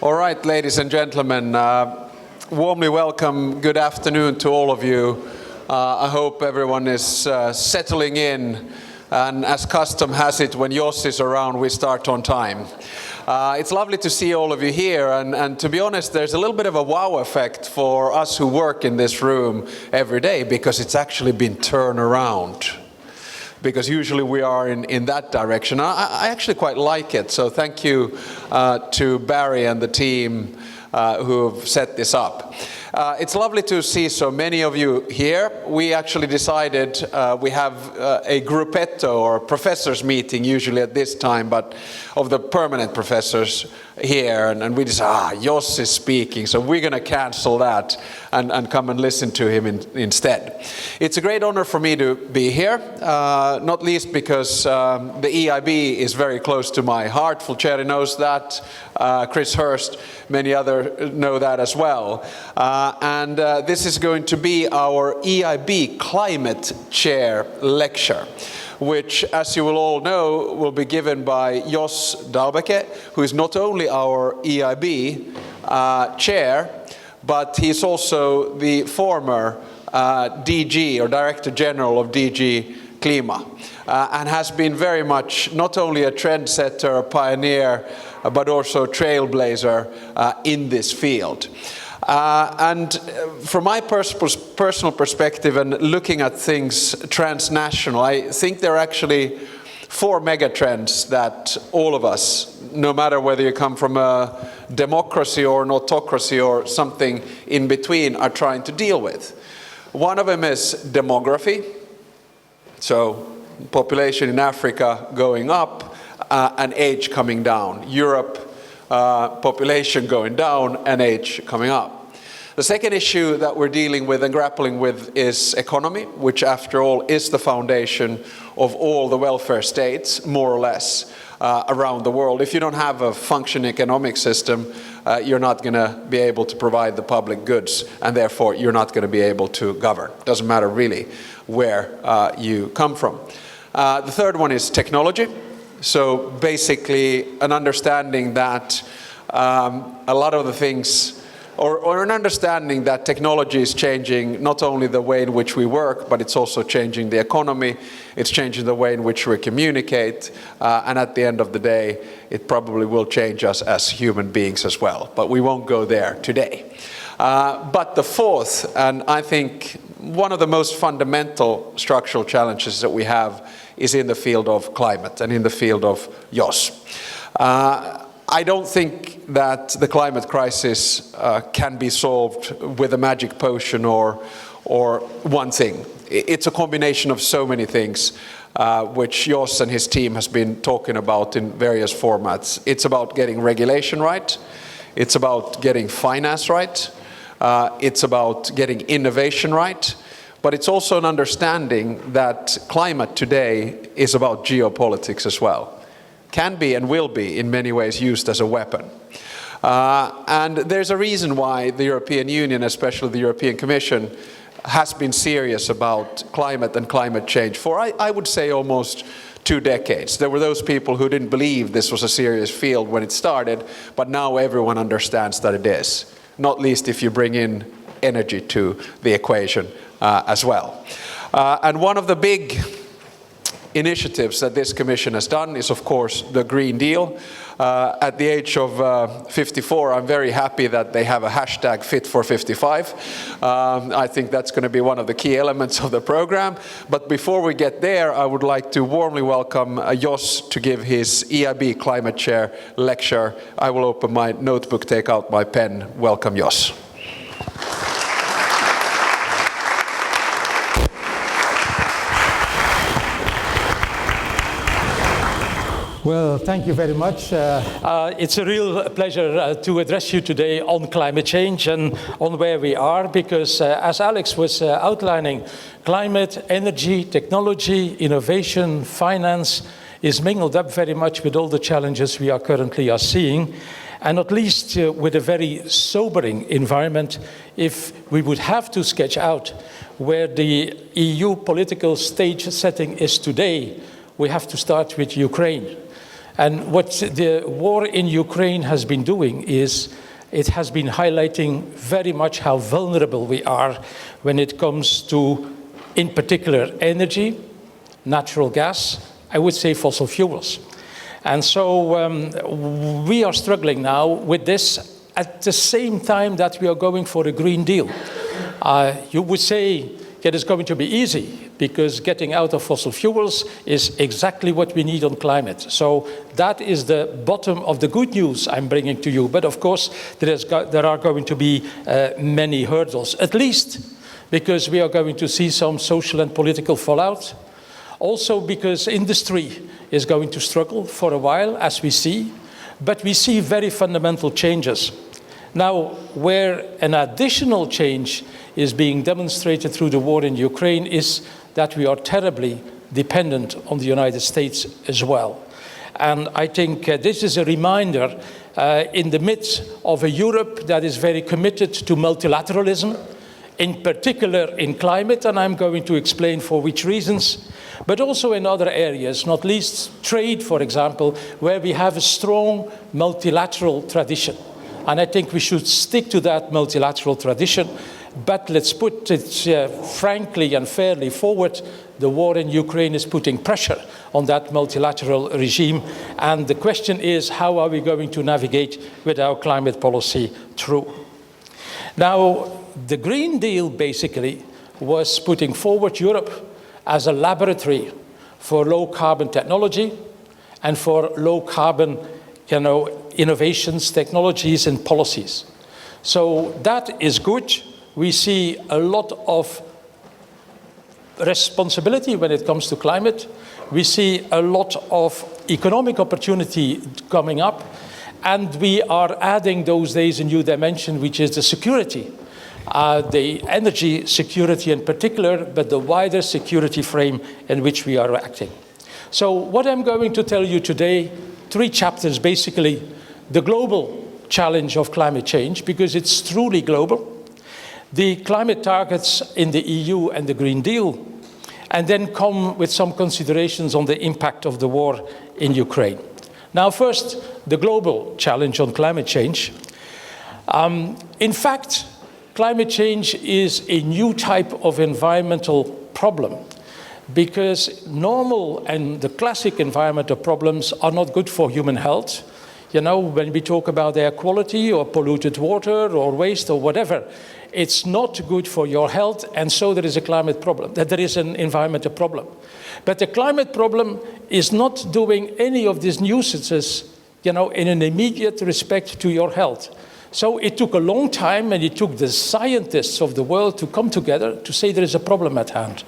All right, ladies and gentlemen, warmly welcome, good afternoon to all of you. I hope everyone is settling in, and as custom has it, when Jos is around, we start on time. It's lovely to see all of you here, and to be honest, there's a little bit of a wow effect for us who work in this room every day, because it's actually been turned around. Because usually we are in that direction. I actually quite like it, so thank you to Barry and the team who have set this up. It's lovely to see so many of you here. We actually decided we have a gruppetto or professors meeting usually at this time, but of the permanent professors here, and we decided, Jos is speaking, so we're going to cancel that and come and listen to him instead. It's a great honor for me to be here, not least because the EIB is very close to my heart. Fulcheri knows that, Chris Hurst, many others know that as well. And this is going to be our EIB Climate Chair Lecture, which, as you will all know, will be given by Jos Delbeke, who is not only our EIB chair, but he's also the former DG, or Director General of DG Klima, and has been very much not only a trendsetter, a pioneer, but also a trailblazer in this field. And from my personal perspective and looking at things transnational, I think there are actually 4 megatrends that all of us, no matter whether you come from a democracy or an autocracy or something in between, are trying to deal with. One of them is demography, so population in Africa going up and age coming down. Europe, population going down and age coming up. The second issue that we're dealing with and grappling with is economy, which after all is the foundation of all the welfare states, more or less, around the world. If you don't have a functioning economic system, you're not going to be able to provide the public goods, and therefore you're not going to be able to govern. Doesn't matter really where you come from. The third one is technology. So basically an understanding that a lot of the things, or an understanding that technology is changing not only the way in which we work, but it's also changing the economy, it's changing the way in which we communicate, and at the end of the day, it probably will change us as human beings as well. But we won't go there today. But the fourth, and I think one of the most fundamental structural challenges that we have, is in the field of climate and in the field of Jos. I don't think that the climate crisis can be solved with a magic potion or one thing. It's a combination of so many things, which Jos and his team has been talking about in various formats. It's about getting regulation right. It's about getting finance right. It's about getting innovation right. But it's also an understanding that climate today is about geopolitics as well. Can be and will be in many ways used as a weapon. And there's a reason why the European Union, especially the European Commission, has been serious about climate and climate change for, I would say, almost 2 decades. There were those people who didn't believe this was a serious field when it started, but now everyone understands that it is, not least if you bring in energy to the equation as well. And one of the big initiatives that this Commission has done is, of course, the Green Deal. At the age of 54, I'm very happy that they have a hashtag #Fit455. I think that's going to be one of the key elements of the program. But before we get there, I would like to warmly welcome Jos to give his EIB Climate Chair Lecture. I will open my notebook, take out my pen. Welcome, Jos. Well, thank you very much. It's a real pleasure to address you today on climate change and on where we are, because as Alex was outlining, climate, energy, technology, innovation, finance is mingled up very much with all the challenges we are currently seeing, and not least with a very sobering environment. If we would have to sketch out where the EU political stage setting is today, we have to start with Ukraine. And what the war in Ukraine has been doing is it has been highlighting very much how vulnerable we are when it comes to, in particular, energy, natural gas, I would say fossil fuels. And so we are struggling now with this at the same time that we are going for a Green Deal. You would say it is going to be easy because getting out of fossil fuels is exactly what we need on climate. So that is the bottom of the good news I'm bringing to you. But of course, there are going to be many hurdles, at least because we are going to see some social and political fallout. Also because industry is going to struggle for a while, as we see, but we see very fundamental changes. Now, where an additional change is being demonstrated through the war in Ukraine is that we are terribly dependent on the United States as well. And I think this is a reminder in the midst of a Europe that is very committed to multilateralism, in particular in climate, and I'm going to explain for which reasons, but also in other areas, not least trade, for example, where we have a strong multilateral tradition. And I think we should stick to that multilateral tradition, but let's put it frankly and fairly forward. The war in Ukraine is putting pressure on that multilateral regime, and the question is, how are we going to navigate with our climate policy through? Now, the Green Deal basically was putting forward Europe as a laboratory for low-carbon technology and for low-carbon, innovations, technologies, and policies. So that is good. We see a lot of responsibility when it comes to climate. We see a lot of economic opportunity coming up, and we are adding those days a new dimension, which is the security. The energy security in particular, but the wider security frame in which we are acting. So what I'm going to tell you today, 3 chapters basically, the global challenge of climate change, because it's truly global, the climate targets in the EU and the Green Deal, and then come with some considerations on the impact of the war in Ukraine. Now first, the global challenge on climate change. In fact, climate change is a new type of environmental problem because normal and the classic environmental problems are not good for human health. When we talk about air quality or polluted water or waste or whatever, it's not good for your health, and so there is a climate problem, there is an environmental problem. But the climate problem is not doing any of these nuisances, in an immediate respect to your health. So it took a long time, and it took the scientists of the world to come together to say there is a problem at hand.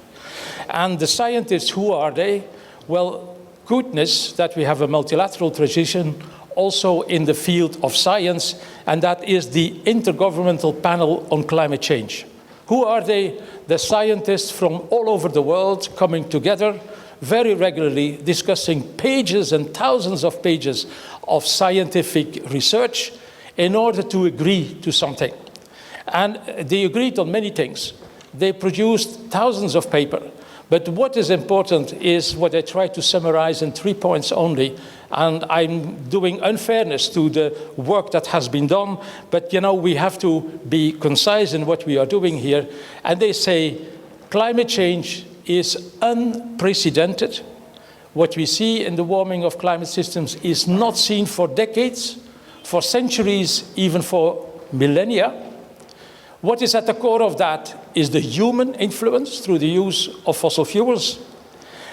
And the scientists, who are they? Well, goodness that we have a multilateral tradition also in the field of science, and that is the Intergovernmental Panel on Climate Change. Who are they? The scientists from all over the world coming together very regularly, discussing pages and thousands of pages of scientific research in order to agree to something. And they agreed on many things. They produced thousands of papers. But what is important is what I try to summarize in 3 points only. And I'm doing unfairness to the work that has been done. But, we have to be concise in what we are doing here. And they say climate change is unprecedented. What we see in the warming of climate systems is not seen for decades, for centuries, even for millennia. What is at the core of that is the human influence through the use of fossil fuels.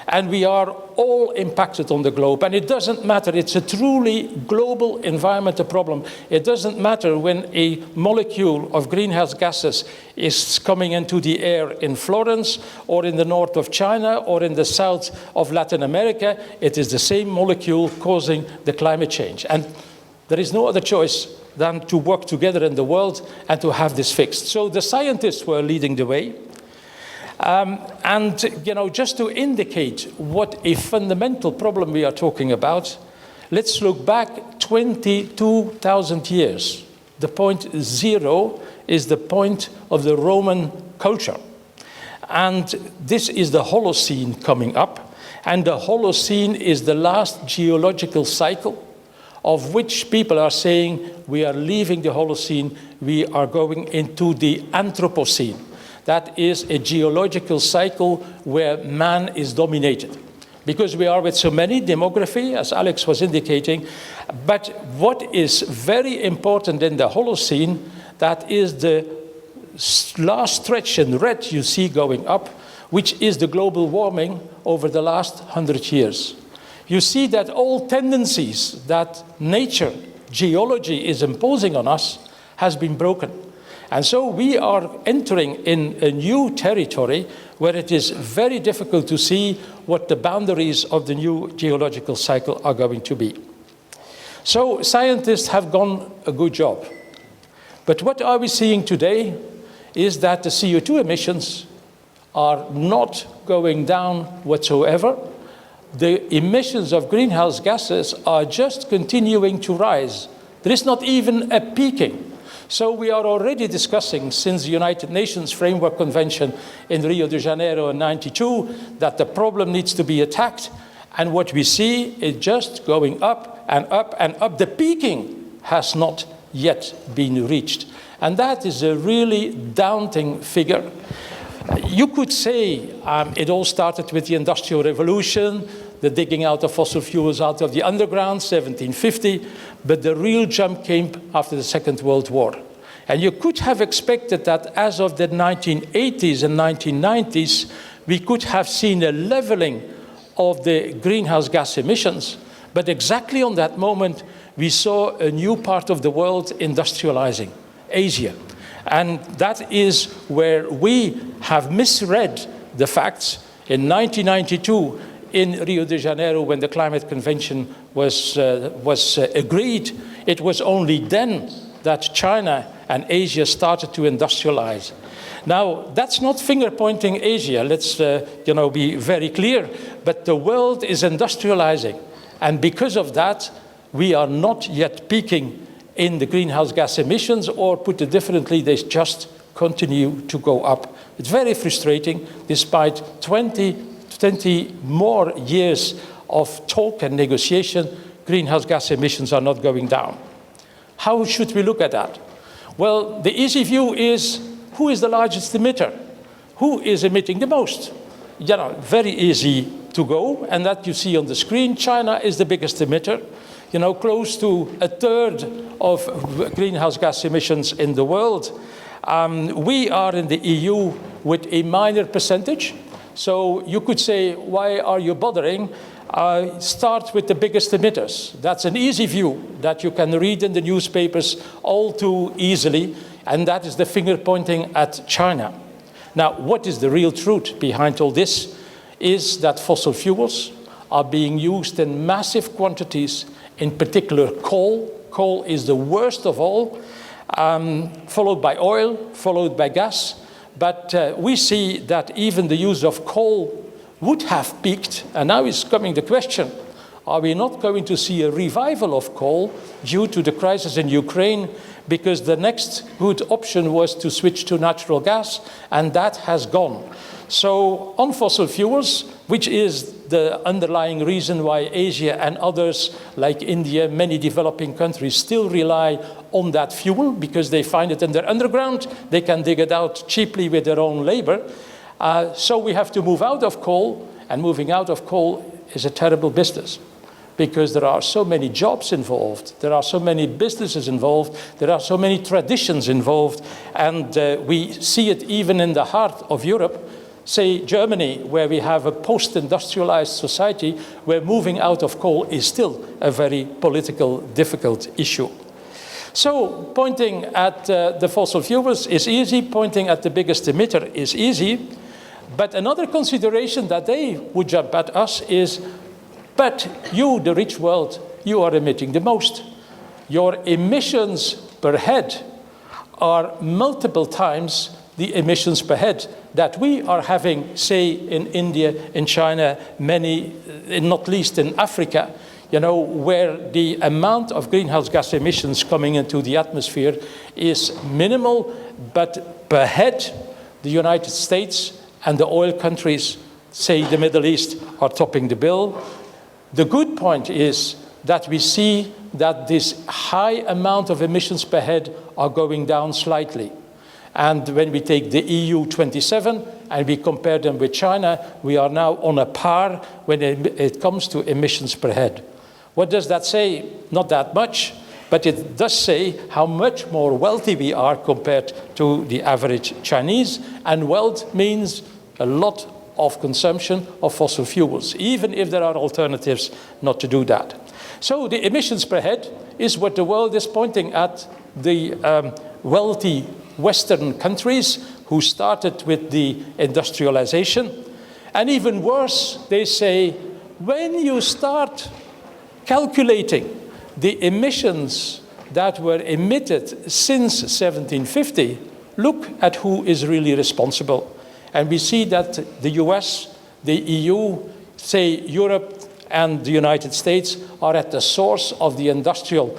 And we are all impacted on the globe. And it doesn't matter, it's a truly global environmental problem. It doesn't matter when a molecule of greenhouse gases is coming into the air in Florence, or in the north of China, or in the south of Latin America. It is the same molecule causing the climate change. And there is no other choice than to work together in the world and to have this fixed. So the scientists were leading the way. Just to indicate what a fundamental problem we are talking about, let's look back 22,000 years. The point 0 is the point of the Roman culture. And this is the Holocene coming up. And the Holocene is the last geological cycle of which people are saying we are leaving the Holocene, we are going into the Anthropocene. That is a geological cycle where man is dominated. Because we are with so many demography, as Alex was indicating. But what is very important in the Holocene, that is the last stretch in red you see going up, which is the global warming over the last 100 years. You see that all tendencies that nature, geology is imposing on us has been broken. And so we are entering in a new territory where it is very difficult to see what the boundaries of the new geological cycle are going to be. So scientists have done a good job. But what are we seeing today is that the CO2 emissions are not going down whatsoever. The emissions of greenhouse gases are just continuing to rise. There is not even a peaking. So we are already discussing, since the United Nations Framework Convention in Rio de Janeiro in '92, that the problem needs to be attacked. And what we see is just going up and up and up. The peaking has not yet been reached. And that is a really daunting figure. You could say it all started with the Industrial Revolution, the digging out of fossil fuels out of the underground, 1750, but the real jump came after the Second World War. And you could have expected that as of the 1980s and 1990s, we could have seen a leveling of the greenhouse gas emissions, but exactly on that moment, we saw a new part of the world industrializing, Asia. And that is where we have misread the facts. In 1992, in Rio de Janeiro, when the Climate Convention was agreed, it was only then that China and Asia started to industrialize. Now, that's not finger-pointing Asia, let's be very clear, but the world is industrializing. And because of that, we are not yet peaking in the greenhouse gas emissions, or put it differently, they just continue to go up. It's very frustrating, despite 20 more years of talk and negotiation, greenhouse gas emissions are not going down. How should we look at that? Well, the easy view is, who is the largest emitter? Who is emitting the most? Very easy to go, and that you see on the screen. China is the biggest emitter. Close to a third of greenhouse gas emissions in the world. We are in the EU with a minor percentage. So you could say, why are you bothering? Start with the biggest emitters. That's an easy view that you can read in the newspapers all too easily, and that is the finger pointing at China. Now, what is the real truth behind all this is that fossil fuels are being used in massive quantities, in particular coal. Coal is the worst of all, followed by oil, followed by gas. But we see that even the use of coal would have peaked, and now is coming the question, are we not going to see a revival of coal due to the crisis in Ukraine? Because the next good option was to switch to natural gas, and that has gone. So on fossil fuels, which is the underlying reason why Asia and others like India, many developing countries still rely on that fuel because they find it in their underground, they can dig it out cheaply with their own labor. So we have to move out of coal, and moving out of coal is a terrible business because there are so many jobs involved, there are so many businesses involved, there are so many traditions involved, and we see it even in the heart of Europe. Say Germany, where we have a post-industrialized society, where moving out of coal is still a very political, difficult issue. So pointing at the fossil fuels is easy, pointing at the biggest emitter is easy, but another consideration that they would jump at us is, but you, the rich world, you are emitting the most. Your emissions per head are multiple times the emissions per head that we are having, say, in India, in China, many, not least in Africa, where the amount of greenhouse gas emissions coming into the atmosphere is minimal, but per head, the United States and the oil countries say the Middle East, are topping the bill. The good point is that we see that this high amount of emissions per head are going down slightly. And when we take the EU 27 and we compare them with China, we are now on a par when it comes to emissions per head. What does that say? Not that much, but it does say how much more wealthy we are compared to the average Chinese. And wealth means a lot of consumption of fossil fuels, even if there are alternatives not to do that. So the emissions per head is what the world is pointing at. The wealthy Western countries who started with the industrialization. And even worse, they say, when you start calculating the emissions that were emitted since 1750, look at who is really responsible. And we see that the US, the EU, say Europe and the United States are at the source of the industrial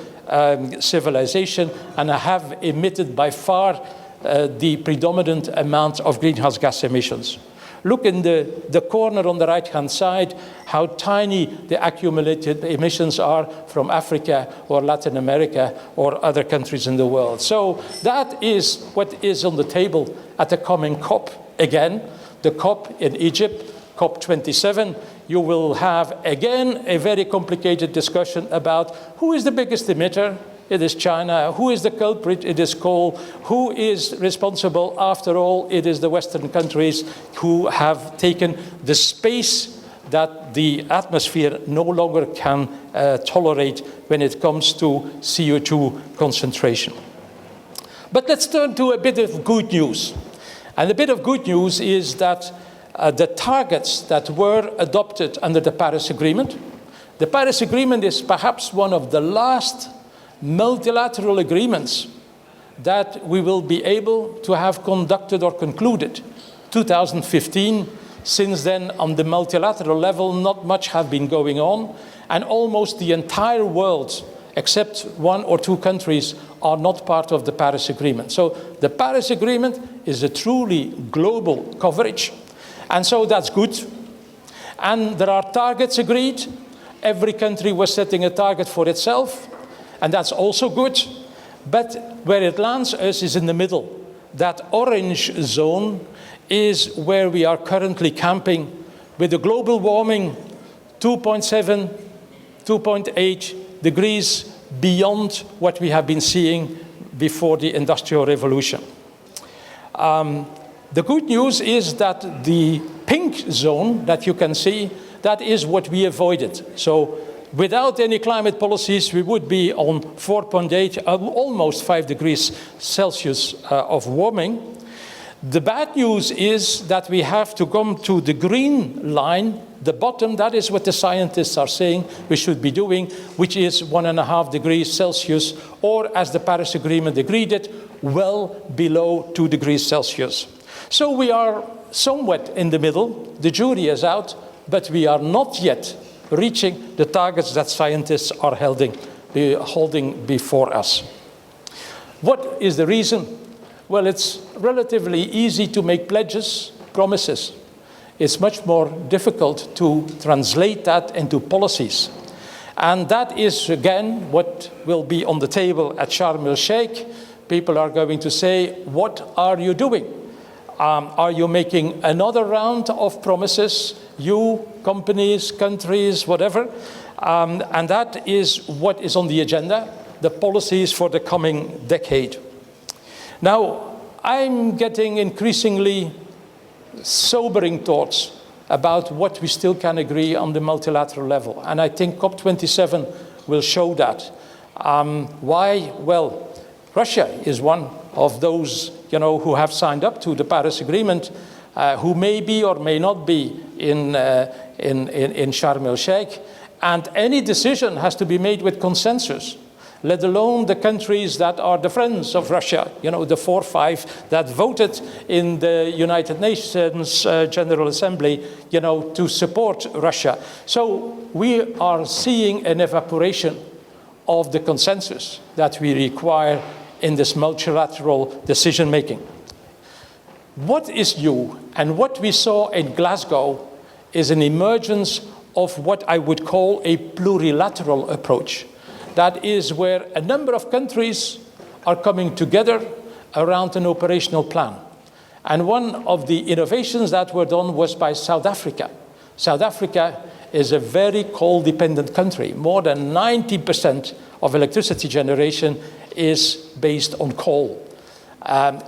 civilization and have emitted by far the predominant amount of greenhouse gas emissions. Look in the corner on the right-hand side how tiny the accumulated emissions are from Africa or Latin America or other countries in the world. So that is what is on the table at the coming COP. Again, the COP in Egypt, COP27, you will have again a very complicated discussion about who is the biggest emitter. It is China. Who is the culprit? It is coal. Who is responsible? After all, it is the Western countries who have taken the space that the atmosphere no longer can tolerate when it comes to CO2 concentration. But let's turn to a bit of good news. And a bit of good news is that the targets that were adopted under the Paris Agreement, the Paris Agreement is perhaps one of the last multilateral agreements that we will be able to have conducted or concluded. 2015, since then on the multilateral level, not much have been going on, and almost the entire world, except one or two countries, are not part of the Paris Agreement. So the Paris Agreement is a truly global coverage, and so that's good. And there are targets agreed. Every country was setting a target for itself, and that's also good. But where it lands us is in the middle. That orange zone is where we are currently camping with the global warming 2.7, 2.8 degrees beyond what we have been seeing before the Industrial Revolution. The good news is that the pink zone that you can see, that is what we avoided. So without any climate policies, we would be on 4.8, almost 5 degrees Celsius of warming. The bad news is that we have to come to the green line, the bottom. That is what the scientists are saying we should be doing, which is 1.5 degrees Celsius, or as the Paris Agreement agreed it, well below 2 degrees Celsius. So we are somewhat in the middle. The jury is out, but we are not yet reaching the targets that scientists are holding before us. What is the reason? Well, it's relatively easy to make pledges, promises. It's much more difficult to translate that into policies. And that is, again, what will be on the table at Sharm el-Sheikh. People are going to say, what are you doing? Are you making another round of promises? You, companies, countries, whatever. And that is what is on the agenda, the policies for the coming decade. Now, I'm getting increasingly sobering thoughts about what we still can agree on the multilateral level. And I think COP27 will show that. Why? Well, Russia is one of those, who have signed up to the Paris Agreement, who may be or may not be in Sharm el-Sheikh. And any decision has to be made with consensus, let alone the countries that are the friends of Russia, the 4 or 5 that voted in the United Nations General Assembly, to support Russia. So we are seeing an evaporation of the consensus that we require in this multilateral decision-making. What is new, and what we saw in Glasgow is an emergence of what I would call a plurilateral approach. That is where a number of countries are coming together around an operational plan. And one of the innovations that were done was by South Africa. South Africa is a very coal-dependent country. More than 90% of electricity generation is based on coal.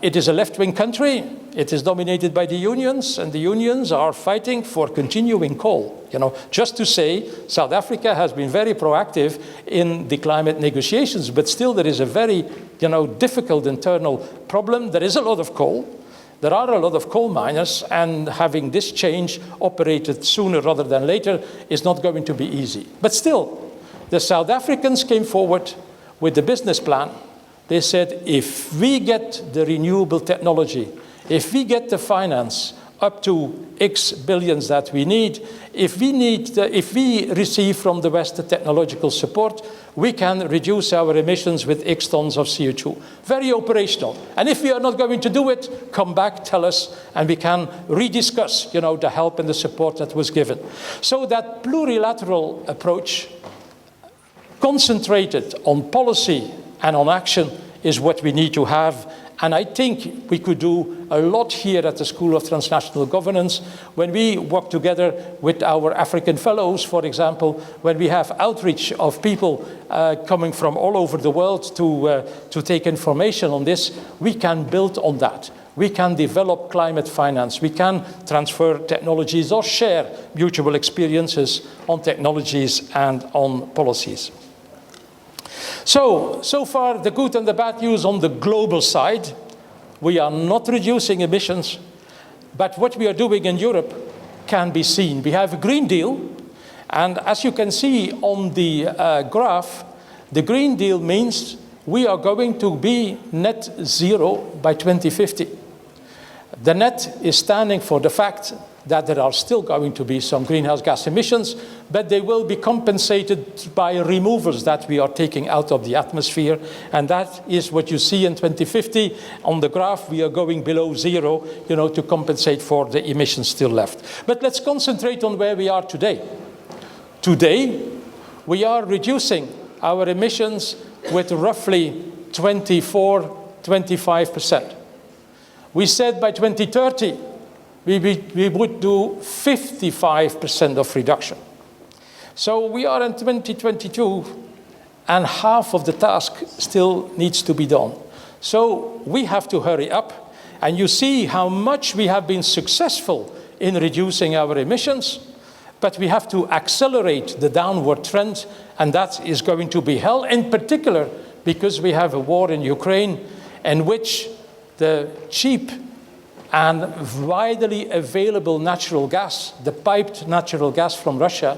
It is a left-wing country. It is dominated by the unions, and the unions are fighting for continuing coal. Just to say, South Africa has been very proactive in the climate negotiations, but still there is a very, difficult internal problem. There is a lot of coal. There are a lot of coal miners, and having this change operated sooner rather than later is not going to be easy. But still, the South Africans came forward with the business plan. They said, if we get the renewable technology, if we get the finance up to X billions that we need, if we receive from the West the technological support, we can reduce our emissions with X tons of CO2. Very operational. And if we are not going to do it, come back, tell us, and we can rediscuss, the help and the support that was given. So that plurilateral approach, concentrated on policy and on action, is what we need to have. And I think we could do a lot here at the School of Transnational Governance when we work together with our African fellows, for example, when we have outreach of people coming from all over the world to take information on this. We can build on that. We can develop climate finance. We can transfer technologies or share mutual experiences on technologies and on policies. So far, the good and the bad news on the global side. We are not reducing emissions, but what we are doing in Europe can be seen. We have a Green Deal, and as you can see on the graph, the Green Deal means we are going to be net zero by 2050. The net is standing for the fact that there are still going to be some greenhouse gas emissions, but they will be compensated by removals that we are taking out of the atmosphere. And that is what you see in 2050. On the graph, we are going below zero, to compensate for the emissions still left. But let's concentrate on where we are today. Today, we are reducing our emissions with roughly 25%. We said by 2030, we would do 55% of reduction. So we are in 2022, and half of the task still needs to be done. So we have to hurry up, and you see how much we have been successful in reducing our emissions, but we have to accelerate the downward trend, and that is going to be hell, in particular because we have a war in Ukraine in which the cheap and widely available natural gas, the piped natural gas from Russia,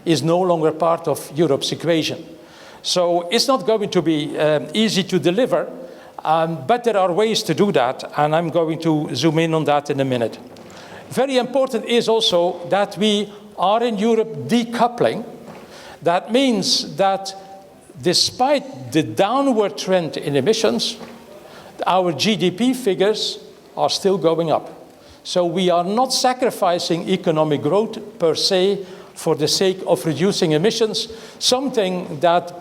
is no longer part of Europe's equation. So it's not going to be easy to deliver, but there are ways to do that, and I'm going to zoom in on that in a minute. Very important is also that we are in Europe decoupling. That means that despite the downward trend in emissions, our GDP figures are still going up. So we are not sacrificing economic growth per se for the sake of reducing emissions, something that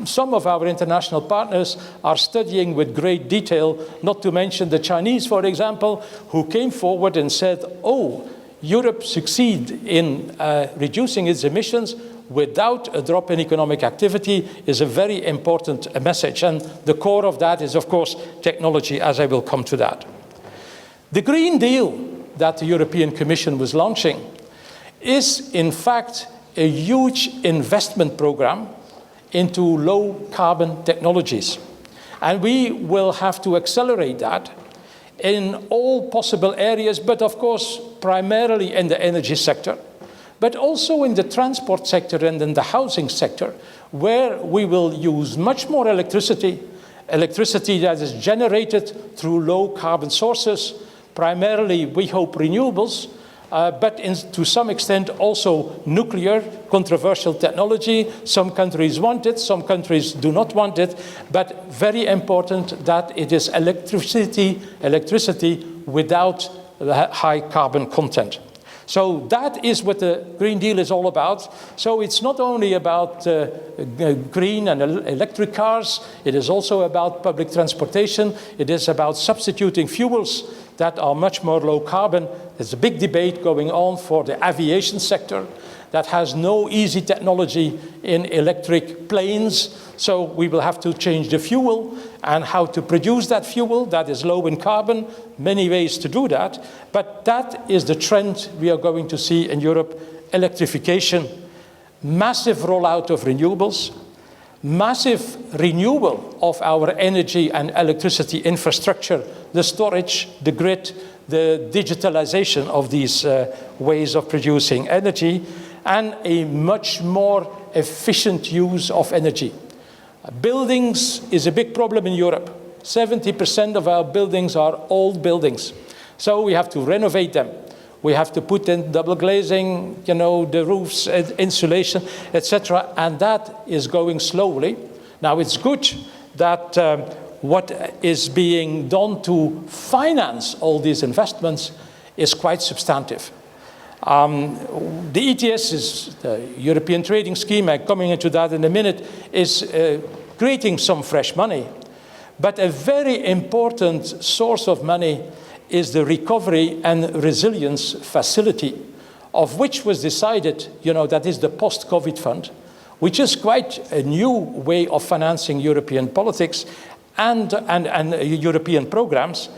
some of our international partners are studying with great detail, not to mention the Chinese, for example, who came forward and said, oh, Europe succeed in reducing its emissions without a drop in economic activity is a very important message. And the core of that is, of course, technology, as I will come to that. The Green Deal that the European Commission was launching is, in fact, a huge investment program into low-carbon technologies. And we will have to accelerate that in all possible areas, but of course, primarily in the energy sector, but also in the transport sector and in the housing sector, where we will use much more electricity that is generated through low-carbon sources, primarily, we hope, renewables, but to some extent also nuclear, controversial technology. Some countries want it, some countries do not want it, but very important that it is electricity without the high carbon content. So that is what the Green Deal is all about. So it's not only about green and electric cars, it is also about public transportation, it is about substituting fuels that are much more low carbon. There's a big debate going on for the aviation sector that has no easy technology in electric planes. So we will have to change the fuel and how to produce that fuel that is low in carbon, many ways to do that. But that is the trend we are going to see in Europe: electrification, massive rollout of renewables, massive renewal of our energy and electricity infrastructure, the storage, the grid, the digitalization of these ways of producing energy, and a much more efficient use of energy. Buildings is a big problem in Europe. 70% of our buildings are old buildings. So we have to renovate them. We have to put in double glazing, you know, the roofs, insulation, etc. And that is going slowly. Now it's good that what is being done to finance all these investments is quite substantive. The ETS is the European Trading Scheme, and coming into that in a minute, is creating some fresh money. But a very important source of money is the Recovery and Resilience Facility, of which was decided, you know, that is the post-COVID fund, which is quite a new way of financing European politics and European programs.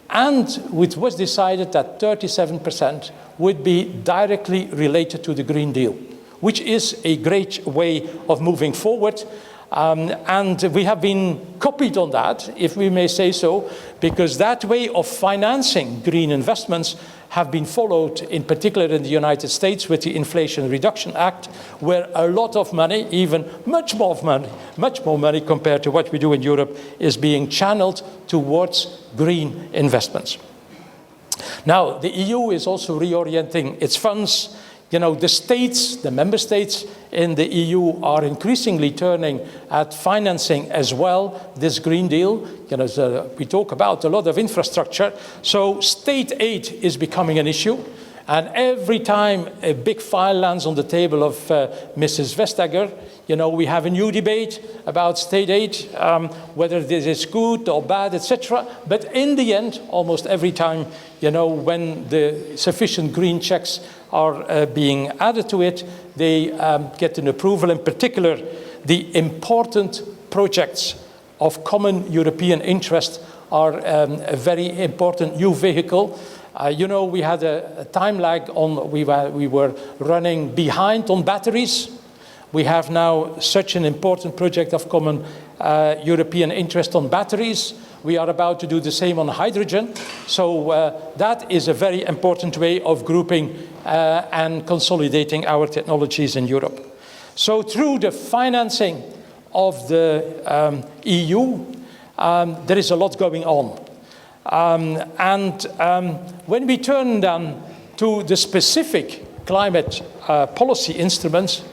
And it was decided that 37% would be directly related to the Green Deal, which is a great way of moving forward. And we have been copied on that, if we may say so, because that way of financing green investments have been followed, in particular in the United States, with the Inflation Reduction Act, where a lot of money, even much more money compared to what we do in Europe, is being channeled towards green investments. Now, the EU is also reorienting its funds. You know, the states, the member states in the EU are increasingly turning at financing as well this Green Deal. You know, we talk about a lot of infrastructure. So state aid is becoming an issue. And every time a big file lands on the table of Mrs. Vestager, you know, we have a new debate about state aid, whether this is good or bad, etc. But in the end, almost every time, you know, when the sufficient green checks are being added to it, they get an approval. In particular, the important projects of common European interest are a very important new vehicle. You know, we had a time lag on, we were running behind on batteries. We have now such an important project of common European interest on batteries. We are about to do the same on hydrogen. So that is a very important way of grouping and consolidating our technologies in Europe. So through the financing of the EU, there is a lot going on. When we turn then to the specific climate policy instruments,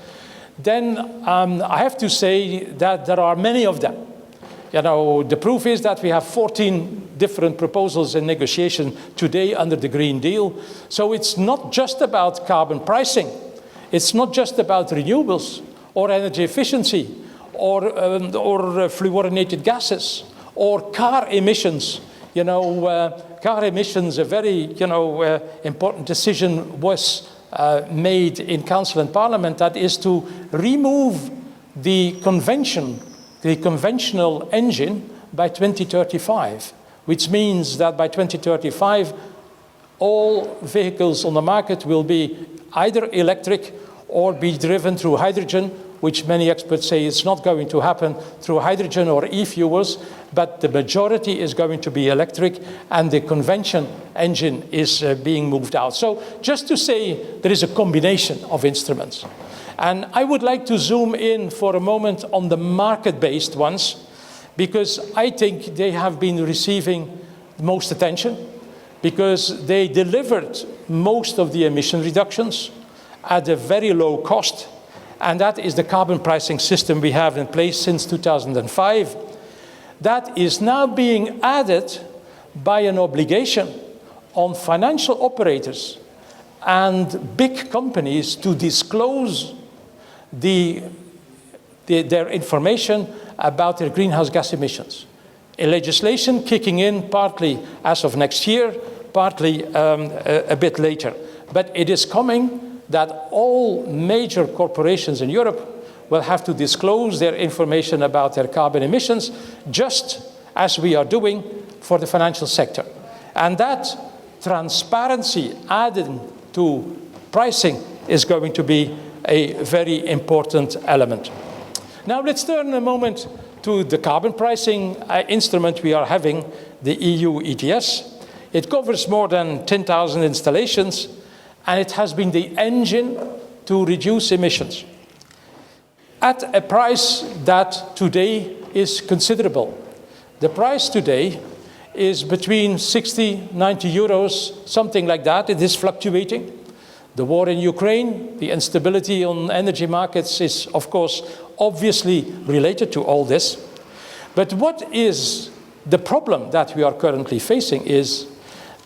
then I have to say that there are many of them. You know, the proof is that we have 14 different proposals in negotiation today under the Green Deal. So it's not just about carbon pricing. It's not just about renewables or energy efficiency or fluorinated gases or car emissions. You know, car emissions, a very, you know, important decision was made in Council and Parliament, that is to remove the conventional engine by 2035, which means that by 2035, all vehicles on the market will be either electric or be driven through hydrogen, which many experts say is not going to happen through hydrogen or e-fuels, but the majority is going to be electric, and the convention engine is being moved out. So just to say, there is a combination of instruments. And I would like to zoom in for a moment on the market-based ones, because I think they have been receiving most attention, because they delivered most of the emission reductions at a very low cost. And that is the carbon pricing system we have in place since 2005. That is now being added by an obligation on financial operators and big companies to disclose their information about their greenhouse gas emissions. A legislation kicking in partly as of next year, partly a bit later. But it is coming that all major corporations in Europe will have to disclose their information about their carbon emissions, just as we are doing for the financial sector. And that transparency added to pricing is going to be a very important element. Now let's turn a moment to the carbon pricing instrument we are having, the EU ETS. It covers more than 10,000 installations, and it has been the engine to reduce emissions at a price that today is considerable. The price today is between 60, 90 euros, something like that. It is fluctuating. The war in Ukraine, the instability on energy markets is, of course, obviously related to all this. But what is the problem that we are currently facing is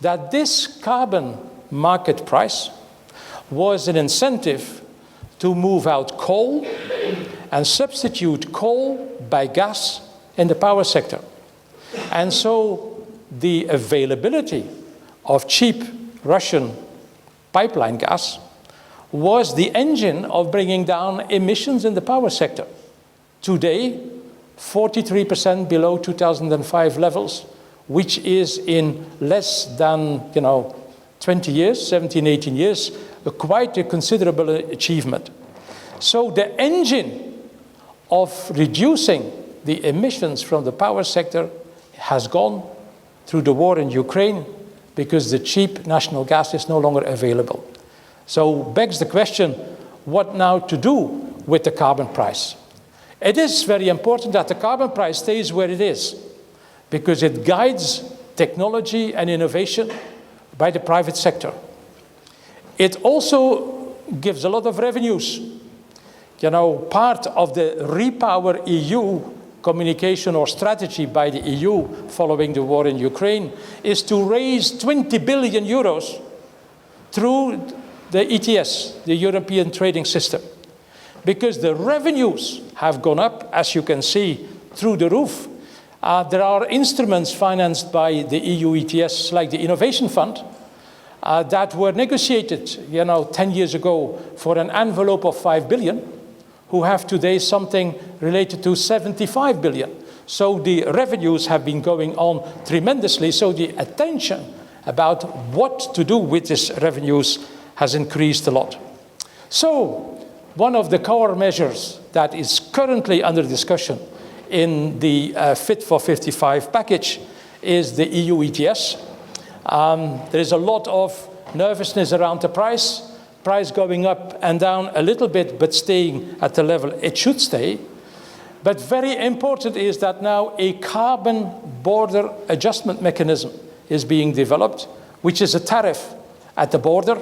that this carbon market price was an incentive to move out coal and substitute coal by gas in the power sector. And so the availability of cheap Russian pipeline gas was the engine of bringing down emissions in the power sector. Today, 43% below 2005 levels, which is in less than 20 years, 17, 18 years, quite a considerable achievement. So the engine of reducing the emissions from the power sector has gone through the war in Ukraine because the cheap national gas is no longer available. So begs the question, what now to do with the carbon price? It is very important that the carbon price stays where it is because it guides technology and innovation by the private sector. It also gives a lot of revenues. Part of the Repower EU communication or strategy by the EU following the war in Ukraine is to raise 20 billion euros through the ETS, the European Trading System, because the revenues have gone up, as you can see, through the roof. There are instruments financed by the EU ETS, like the Innovation Fund, that were negotiated 10 years ago for an envelope of 5 billion, who have today something related to 75 billion. So the revenues have been going on tremendously. So the attention about what to do with these revenues has increased a lot. So one of the core measures that is currently under discussion in the Fit for 55 package is the EU ETS. There is a lot of nervousness around the price going up and down a little bit, but staying at the level it should stay. But very important is that now a carbon border adjustment mechanism is being developed, which is a tariff at the border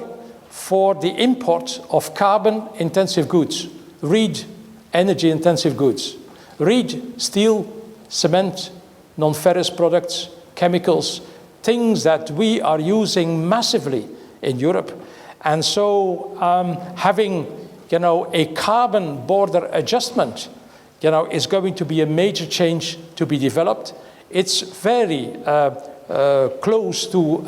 for the import of carbon-intensive goods. Read energy-intensive goods. Read steel, cement, non-ferrous products, chemicals, things that we are using massively in Europe. And so having a carbon border adjustment is going to be a major change to be developed. It's very close to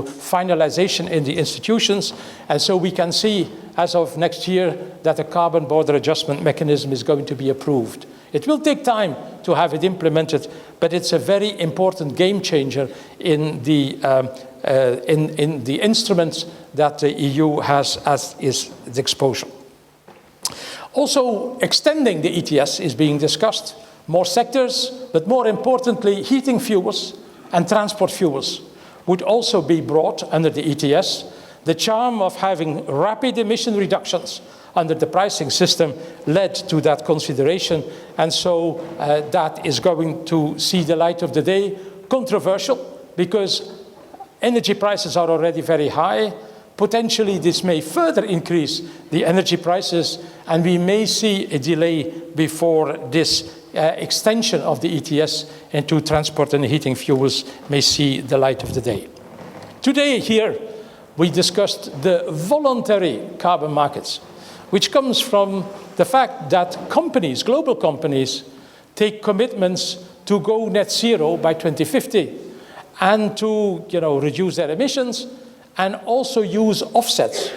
finalization in the institutions. And so we can see as of next year that a carbon border adjustment mechanism is going to be approved. It will take time to have it implemented, but it's a very important game changer in the instruments that the EU has as its exposure. Also, extending the ETS is being discussed. More sectors, but more importantly, heating fuels and transport fuels would also be brought under the ETS. The charm of having rapid emission reductions under the pricing system led to that consideration, and so that is going to see the light of the day. Controversial, because energy prices are already very high. Potentially, this may further increase the energy prices, and we may see a delay before this extension of the ETS into transport and heating fuels may see the light of the day. Today here, we discussed the voluntary carbon markets, which comes from the fact that companies, global companies, take commitments to go net zero by 2050 and to reduce their emissions and also use offsets,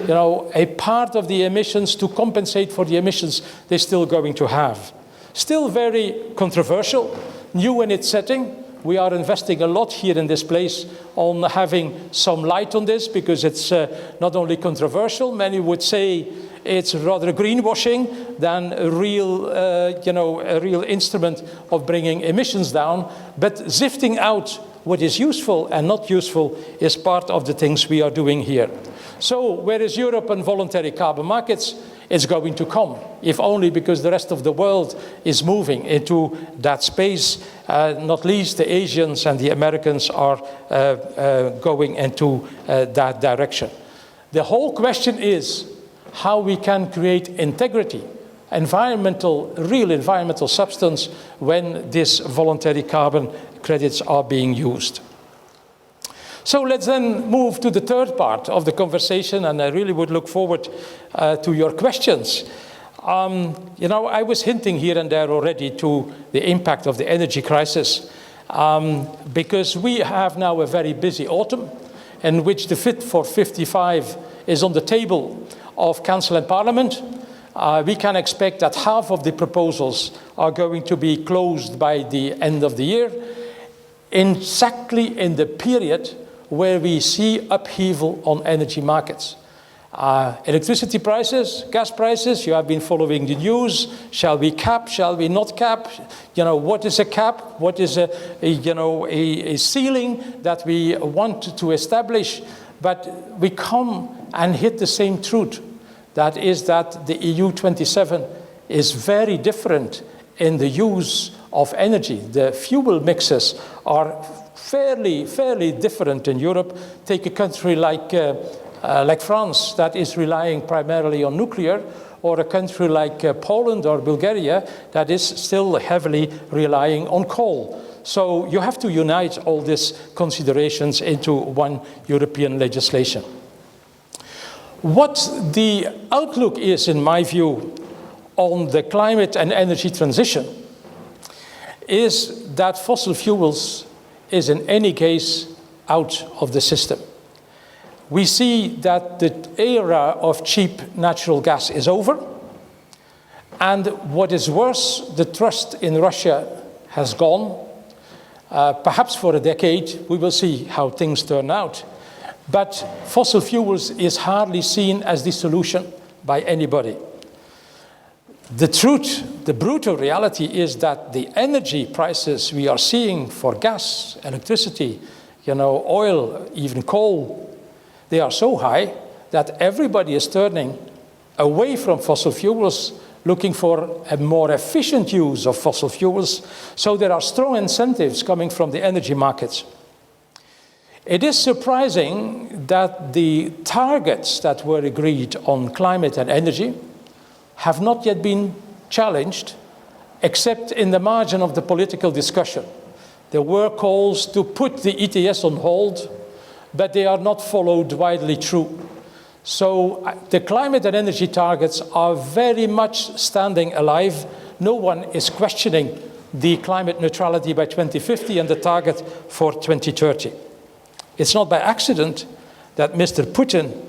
a part of the emissions to compensate for the emissions they're still going to have. Still very controversial, new in its setting. We are investing a lot here in this place on having some light on this because it's not only controversial, many would say it's rather greenwashing than a real instrument of bringing emissions down. But sifting out what is useful and not useful is part of the things we are doing here. So where is Europe and voluntary carbon markets? It's going to come, if only because the rest of the world is moving into that space. Not least the Asians and the Americans are going into that direction. The whole question is how we can create integrity, real environmental substance when these voluntary carbon credits are being used. So let's then move to the third part of the conversation, and I really would look forward to your questions. I was hinting here and there already to the impact of the energy crisis, because we have now a very busy autumn in which the Fit for 55 is on the table of Council and Parliament. We can expect that half of the proposals are going to be closed by the end of the year, exactly in the period where we see upheaval on energy markets. Electricity prices, gas prices, you have been following the news. Shall we cap? Shall we not cap? What is a cap? What is a ceiling that we want to establish? But we come and hit the same truth. That is that the EU 27 is very different in the use of energy. The fuel mixes are fairly different in Europe. Take a country like France that is relying primarily on nuclear, or a country like Poland or Bulgaria that is still heavily relying on coal. So you have to unite all these considerations into one European legislation. What the outlook is, in my view, on the climate and energy transition is that fossil fuels is in any case out of the system. We see that the era of cheap natural gas is over. And what is worse, the trust in Russia has gone. Perhaps for a decade, we will see how things turn out. But fossil fuels is hardly seen as the solution by anybody. The truth, the brutal reality is that the energy prices we are seeing for gas, electricity, oil, even coal, they are so high that everybody is turning away from fossil fuels, looking for a more efficient use of fossil fuels. So there are strong incentives coming from the energy markets. It is surprising that the targets that were agreed on climate and energy have not yet been challenged, except in the margin of the political discussion. There were calls to put the ETS on hold, but they are not followed widely through. So the climate and energy targets are very much standing alive. No one is questioning the climate neutrality by 2050 and the target for 2030. It's not by accident that Mr. Putin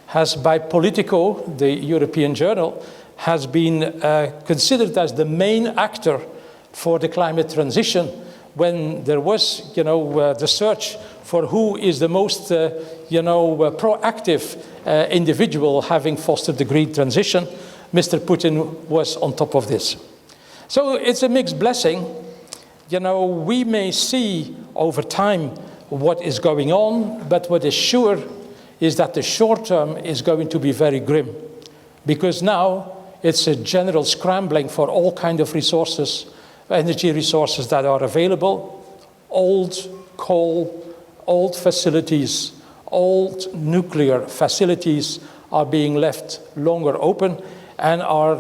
has, by Politico, the European journal, has been considered as the main actor for the climate transition when there was, the search for who is the most, proactive individual having fostered the green transition. Mr. Putin was on top of this. So it's a mixed blessing. We may see over time what is going on, but what is sure is that the short term is going to be very grim, because now it's a general scrambling for all kinds of resources, energy resources that are available. Old coal, old facilities, old nuclear facilities are being left longer open and are,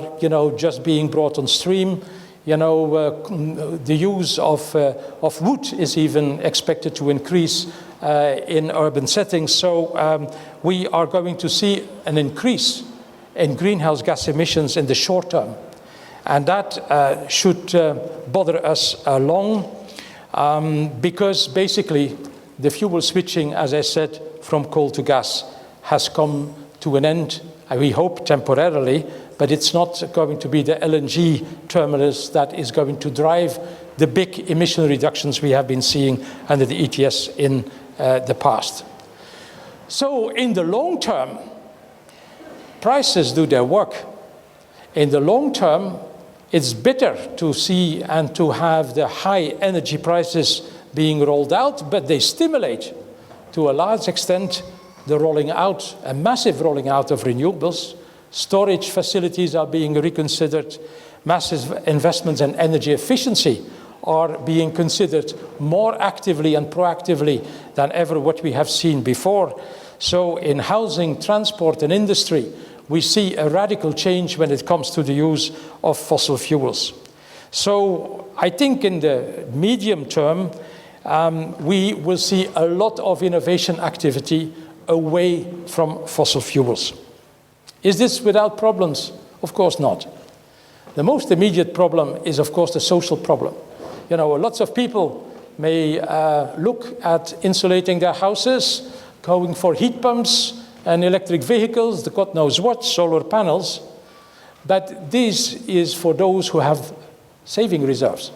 just being brought on stream. The use of wood is even expected to increase in urban settings. So we are going to see an increase in greenhouse gas emissions in the short term. And that should bother us long because basically the fuel switching, as I said, from coal to gas has come to an end, we hope temporarily, but it's not going to be the LNG terminus that is going to drive the big emission reductions we have been seeing under the ETS in the past. So in the long term, prices do their work. In the long term, it's better to see and to have the high energy prices being rolled out, but they stimulate to a large extent the rolling out, a massive rolling out of renewables. Storage facilities are being reconsidered. Massive investments in energy efficiency are being considered more actively and proactively than ever what we have seen before. So in housing, transport, and industry, we see a radical change when it comes to the use of fossil fuels. So I think in the medium term, we will see a lot of innovation activity away from fossil fuels. Is this without problems? Of course not. The most immediate problem is, of course, the social problem. You know, lots of people may look at insulating their houses, going for heat pumps and electric vehicles, the God knows what, solar panels. But this is for those who have saving reserves.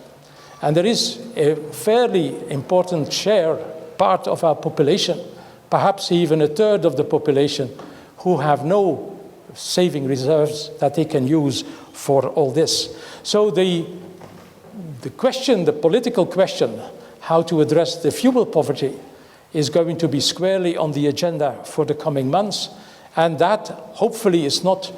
And there is a fairly important share, part of our population, perhaps even a third of the population, who have no saving reserves that they can use for all this. So the question, the political question, how to address the fuel poverty is going to be squarely on the agenda for the coming months. And that hopefully is not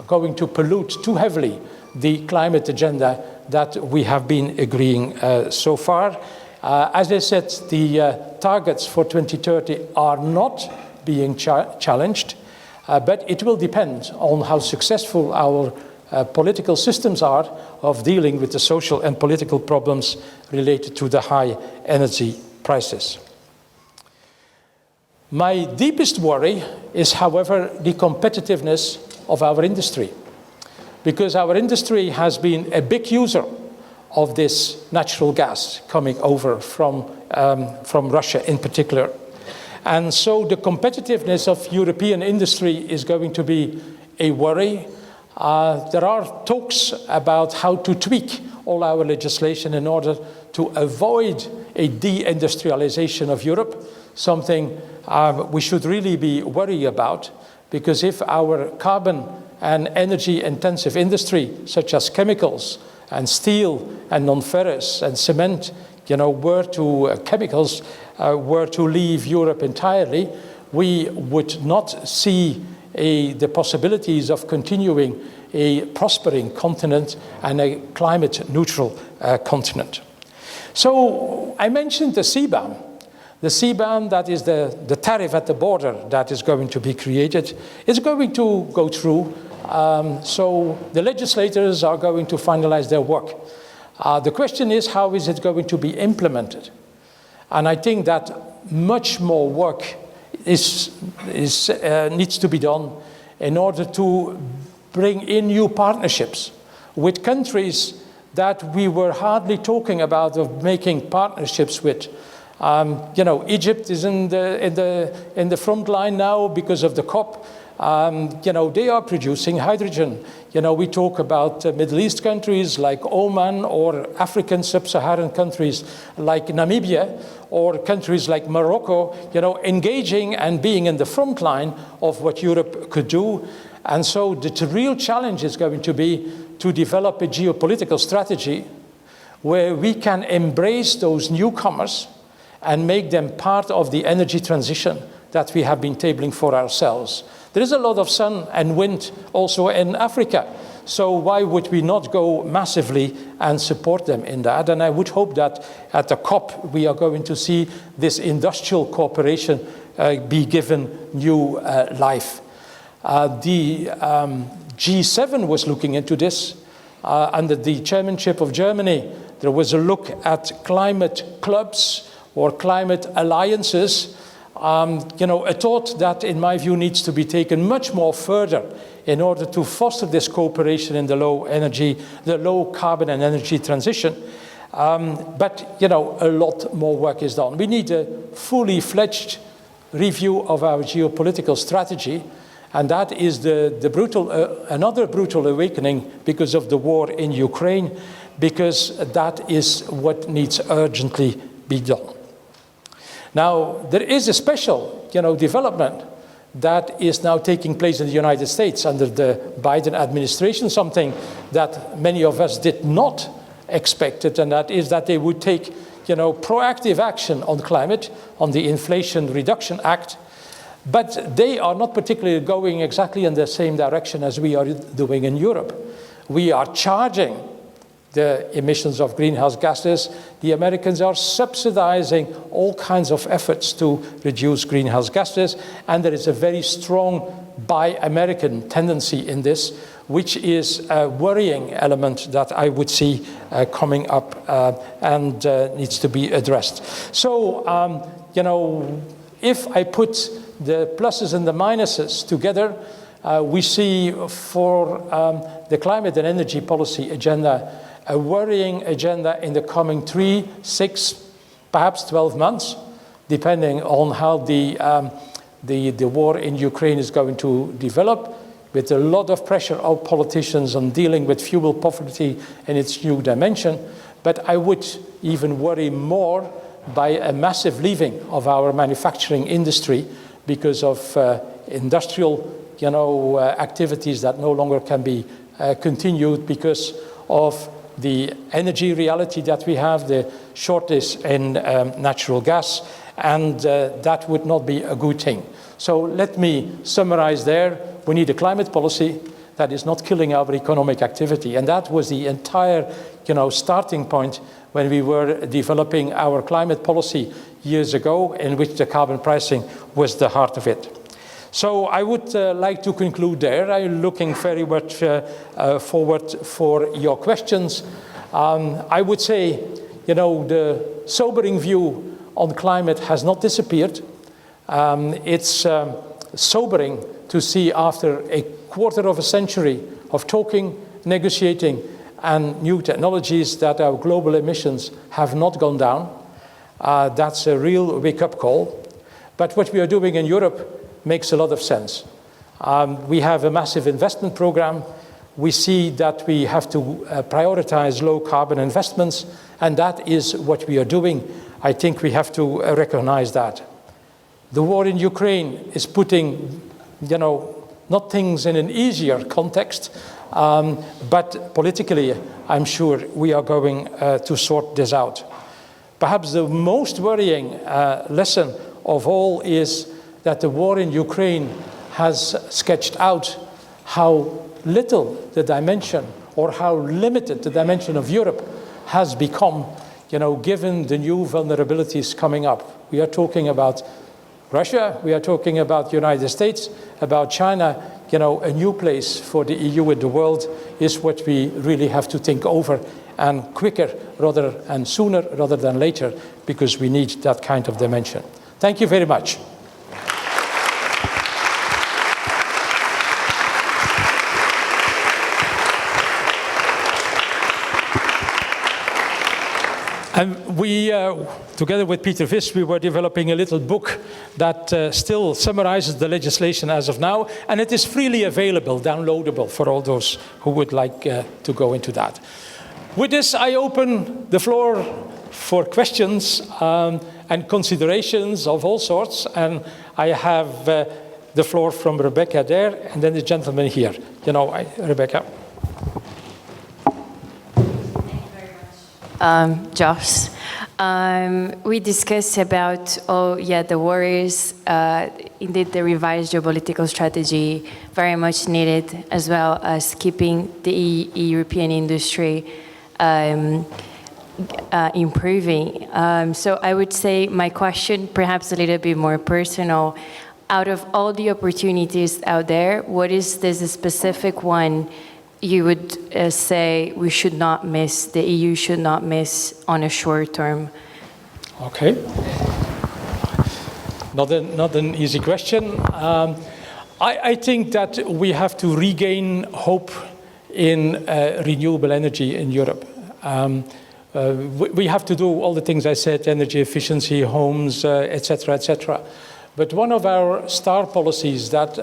going to pollute too heavily the climate agenda that we have been agreeing so far. As I said, the targets for 2030 are not being challenged, but it will depend on how successful our political systems are of dealing with the social and political problems related to the high energy prices. My deepest worry is, however, the competitiveness of our industry, because our industry has been a big user of this natural gas coming over from Russia in particular. And so the competitiveness of European industry is going to be a worry. There are talks about how to tweak all our legislation in order to avoid a deindustrialization of Europe, something we should really be worried about, because if our carbon and energy intensive industry, such as chemicals and steel and non-ferrous and cement, were to leave Europe entirely, we would not see the possibilities of continuing a prospering continent and a climate neutral continent. So I mentioned the CBAM. The CBAM, that is the tariff at the border that is going to be created, is going to go through. So the legislators are going to finalize their work. The question is, how is it going to be implemented? And I think that much more work needs to be done in order to bring in new partnerships with countries that we were hardly talking about of making partnerships with. Egypt is in the front line now because of the COP. They are producing hydrogen. We talk about Middle East countries like Oman, or African sub-Saharan countries like Namibia, or countries like Morocco, engaging and being in the front line of what Europe could do. And so the real challenge is going to be to develop a geopolitical strategy where we can embrace those newcomers and make them part of the energy transition that we have been tabling for ourselves. There is a lot of sun and wind also in Africa, so why would we not go massively and support them in that? And I would hope that at the COP we are going to see this industrial cooperation be given new life. The G7 was looking into this. Under the chairmanship of Germany, there was a look at climate clubs or climate alliances, a thought that, in my view, needs to be taken much more further in order to foster this cooperation in the low carbon and energy transition. But a lot more work is done. We need a fully fledged review of our geopolitical strategy, and that is another brutal awakening because of the war in Ukraine, because that is what needs urgently be done. Now, there is a special, development that is now taking place in the United States under the Biden administration, something that many of us did not expect, and that is that they would take, proactive action on climate, on the Inflation Reduction Act, but they are not particularly going exactly in the same direction as we are doing in Europe. We are charging the emissions of greenhouse gases. The Americans are subsidizing all kinds of efforts to reduce greenhouse gases, and there is a very strong buy American tendency in this, which is a worrying element that I would see coming up and needs to be addressed. So, if I put the pluses and the minuses together, we see for the climate and energy policy agenda a worrying agenda in the coming 3, 6, perhaps 12 months, depending on how the war in Ukraine is going to develop, with a lot of pressure on politicians on dealing with fuel poverty in its new dimension. But I would even worry more by a massive leaving of our manufacturing industry because of industrial activities that no longer can be continued because of the energy reality that we have, the shortage in natural gas, and that would not be a good thing. So let me summarize there. We need a climate policy that is not killing our economic activity. And that was the entire starting point when we were developing our climate policy years ago, in which the carbon pricing was the heart of it. So I would like to conclude there. I'm looking very much forward for your questions. I would say, the sobering view on climate has not disappeared. It's sobering to see after a quarter of a century of talking, negotiating, and new technologies that our global emissions have not gone down. That's a real wake-up call. But what we are doing in Europe makes a lot of sense. We have a massive investment program. We see that we have to prioritize low-carbon investments, and that is what we are doing. I think we have to recognize that. The war in Ukraine is putting, not things in an easier context, but politically, I'm sure we are going to sort this out. Perhaps the most worrying lesson of all is that the war in Ukraine has sketched out how little the dimension, or how limited the dimension of Europe has become, given the new vulnerabilities coming up. We are talking about Russia, we are talking about the United States, about China. A new place for the EU in the world is what we really have to think over, and quicker and sooner rather than later, because we need that kind of dimension. Thank you very much. And we, together with Peter Vis, we were developing a little book that still summarizes the legislation as of now, and it is freely available, downloadable for all those who would like to go into that. With this, I open the floor for questions and considerations of all sorts, and I have the floor from Rebecca there, and then the gentleman here. Rebecca. Jos. We discussed about, the worries, indeed the revised geopolitical strategy, very much needed, as well as keeping the European industry improving. So I would say my question, perhaps a little bit more personal, out of all the opportunities out there, what is this specific one you would say we should not miss, the EU should not miss on a short term? Okay. Not an easy question. I think that we have to regain hope in renewable energy in Europe. We have to do all the things I said, energy efficiency, homes, etc., etc. But one of our star policies that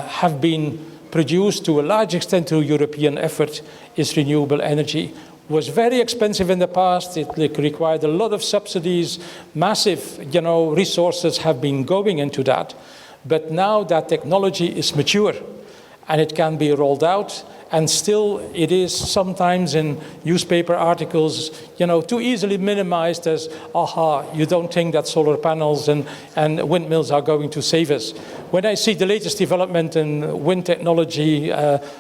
have been produced to a large extent through European effort is renewable energy. Was very expensive in the past. It required a lot of subsidies. Massive, resources have been going into that. But now that technology is mature and it can be rolled out, and still it is sometimes in newspaper articles, too easily minimized as, you don't think that solar panels and windmills are going to save us. When I see the latest development in wind technology,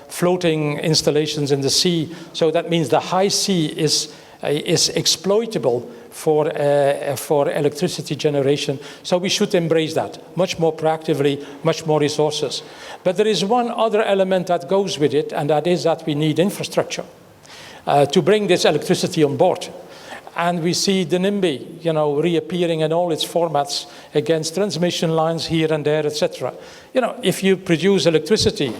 floating installations in the sea, so that means the high sea is exploitable for electricity generation. So we should embrace that much more proactively, much more resources. But there is one other element that goes with it, and that is that we need infrastructure to bring this electricity on board. And we see the NIMBY, reappearing in all its formats against transmission lines here and there, etc. If you produce electricity,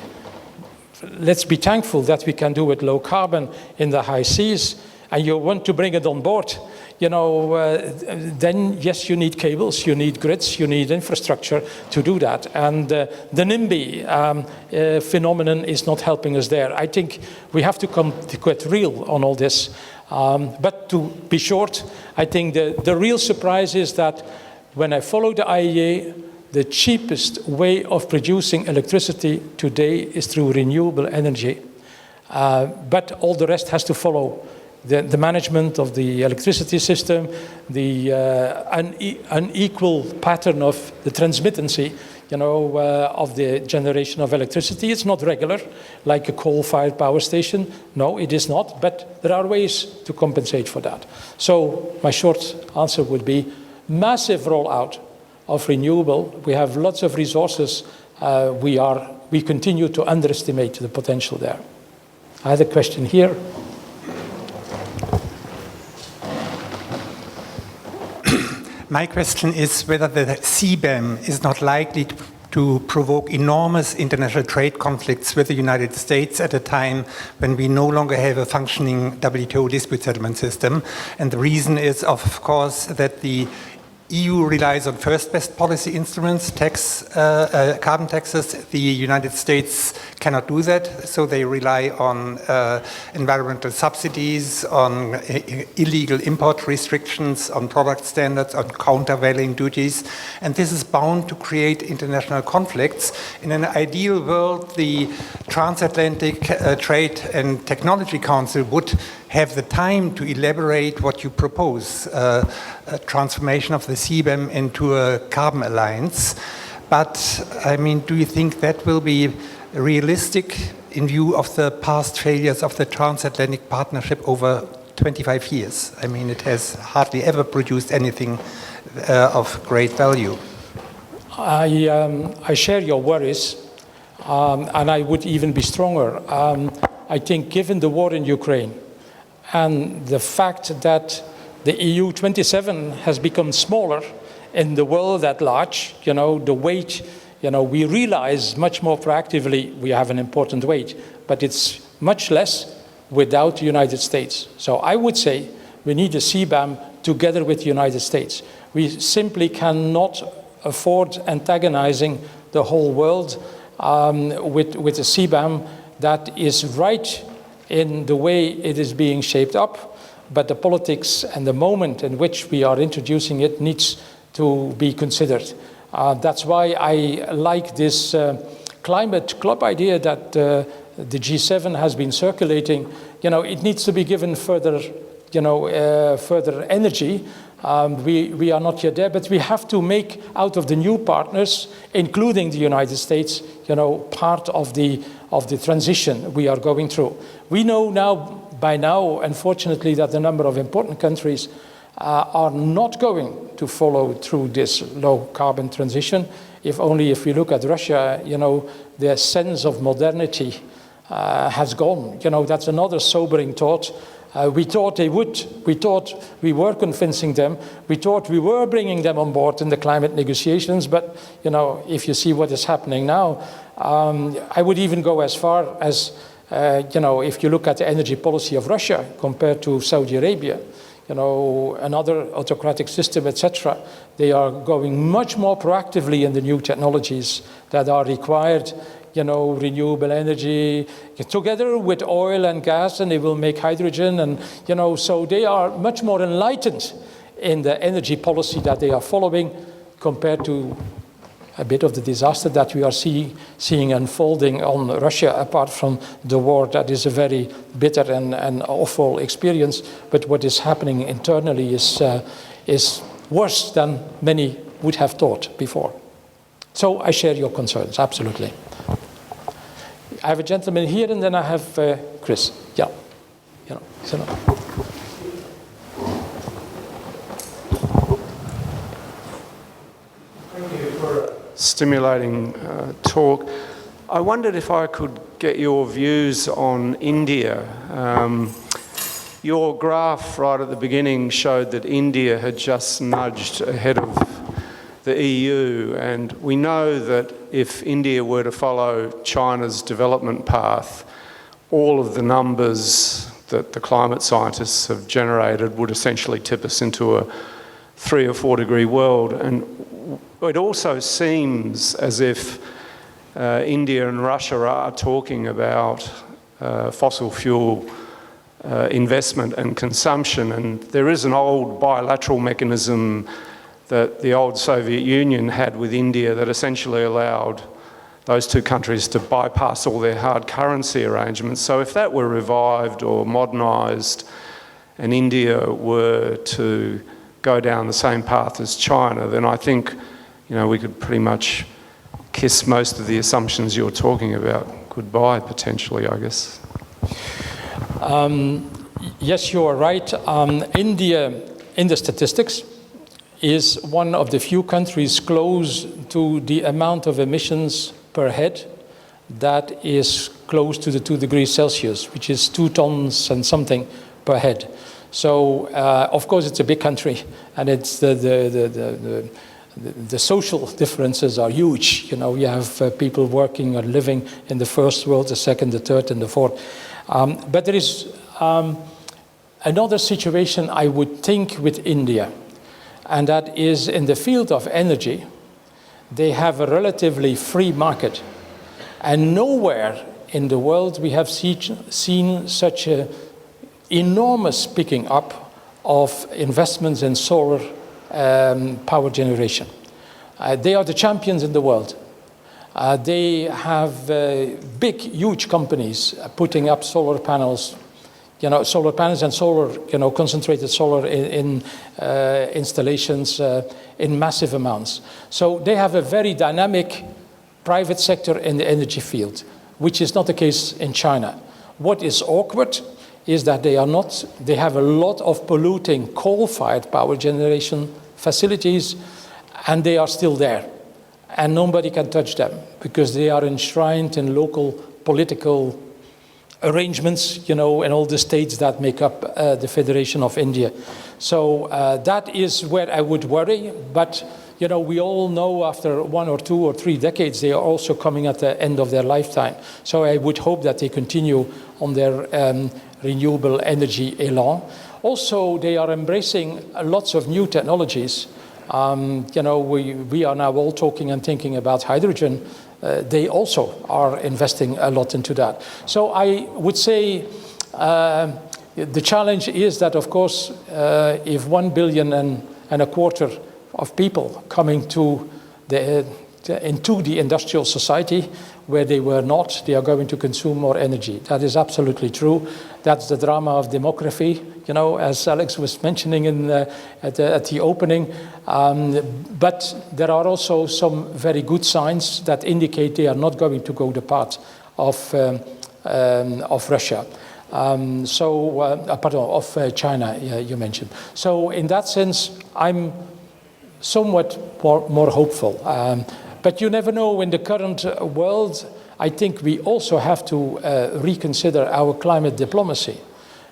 let's be thankful that we can do it low carbon in the high seas, and you want to bring it on board, then yes, you need cables, you need grids, you need infrastructure to do that. And the NIMBY phenomenon is not helping us there. I think we have to come to quite real on all this. But to be short, I think the real surprise is that when I follow the IEA, the cheapest way of producing electricity today is through renewable energy. But all the rest has to follow. The management of the electricity system, the unequal pattern of the transmittancy, of the generation of electricity. It's not regular, like a coal-fired power station. No, it is not, but there are ways to compensate for that. So my short answer would be massive rollout of renewable. We have lots of resources. We continue to underestimate the potential there. I had a question here. My question is whether the CBAM is not likely to provoke enormous international trade conflicts with the United States at a time when we no longer have a functioning WTO dispute settlement system. And the reason is, of course, that the EU relies on first best policy instruments, carbon taxes. The United States cannot do that, so they rely on environmental subsidies, on illegal import restrictions, on product standards, on countervailing duties. And this is bound to create international conflicts. In an ideal world, the Transatlantic Trade and Technology Council would have the time to elaborate what you propose, a transformation of the CBAM into a carbon alliance. But, do you think that will be realistic in view of the past failures of the transatlantic partnership over 25 years? It has hardly ever produced anything of great value. I share your worries, and I would even be stronger. I think given the war in Ukraine, and the fact that the EU 27 has become smaller in the world at large, the weight, we realize much more proactively we have an important weight, but it's much less without the United States. So I would say we need a CBAM together with the United States. We simply cannot afford antagonizing the whole world with a CBAM that is right in the way it is being shaped up, but the politics and the moment in which we are introducing it needs to be considered. That's why I like this climate club idea that the G7 has been circulating. It needs to be given further, further energy. We are not yet there, but we have to make out of the new partners, including the United States, part of the transition we are going through. We know by now, unfortunately, that a number of important countries are not going to follow through this low carbon transition. If we look at Russia, their sense of modernity has gone. That's another sobering thought. We thought they would. We thought we were convincing them. We thought we were bringing them on board in the climate negotiations. But, you know, if you see what is happening now, I would even go as far as, you know, if you look at the energy policy of Russia compared to Saudi Arabia, you know, another autocratic system, etc., they are going much more proactively in the new technologies that are required, you know, renewable energy, together with oil and gas, and they will make hydrogen, and, you know, so they are much more enlightened in the energy policy that they are following compared to a bit of the disaster that we are seeing unfolding on Russia, apart from the war. That is a very bitter and awful experience, but what is happening internally is worse than many would have thought before. So I share your concerns, absolutely. I have a gentleman here, and then I have Chris. Yeah, you know, so no. Thank you for a stimulating talk. I wondered if I could get your views on India. Your graph right at the beginning showed that India had just nudged ahead of the EU, and we know that if India were to follow China's development path, all of the numbers that the climate scientists have generated would essentially tip us into a 3 or 4 degree world. And it also seems as if India and Russia are talking about fossil fuel investment and consumption, and there is an old bilateral mechanism that the old Soviet Union had with India that essentially allowed those two countries to bypass all their hard currency arrangements. So if that were revived or modernised and India were to go down the same path as China, then I think, you know, we could pretty much kiss most of the assumptions you're talking about goodbye, potentially, I guess. Yes, you are right. India, in the statistics, is one of the few countries close to the amount of emissions per head that is close to the 2 degrees Celsius, which is 2 tons and something per head. So, of course, it's a big country, and it's the social differences are huge. You know, you have people working or living in the first world, the second, the third, and the fourth. But there is another situation, I would think, with India, and that is in the field of energy. They have a relatively free market, and nowhere in the world we have seen such an enormous picking up of investments in solar power generation. They are the champions in the world. They have big, huge companies putting up solar panels, you know, solar panels and solar, you know, concentrated solar in installations in massive amounts. So they have a very dynamic private sector in the energy field, which is not the case in China. What is awkward is that they have a lot of polluting coal-fired power generation facilities, and they are still there. And nobody can touch them because they are enshrined in local political arrangements, you know, in all the states that make up the Federation of India. So that is where I would worry. But, you know, we all know after 1 or 2 or 3 decades, they are also coming at the end of their lifetime. So I would hope that they continue on their renewable energy elan. Also, they are embracing lots of new technologies. You know, we are now all talking and thinking about hydrogen. They also are investing a lot into that. So I would say the challenge is that, of course, if 1 billion and a quarter of people coming to into the industrial society where they were not, they are going to consume more energy. That is absolutely true. That's the drama of demography, you know, as Alex was mentioning at the opening. But there are also some very good signs that indicate they are not going to go the path of Russia. Of China, you mentioned. So in that sense, I'm somewhat more hopeful. But you never know in the current world. I think we also have to reconsider our climate diplomacy.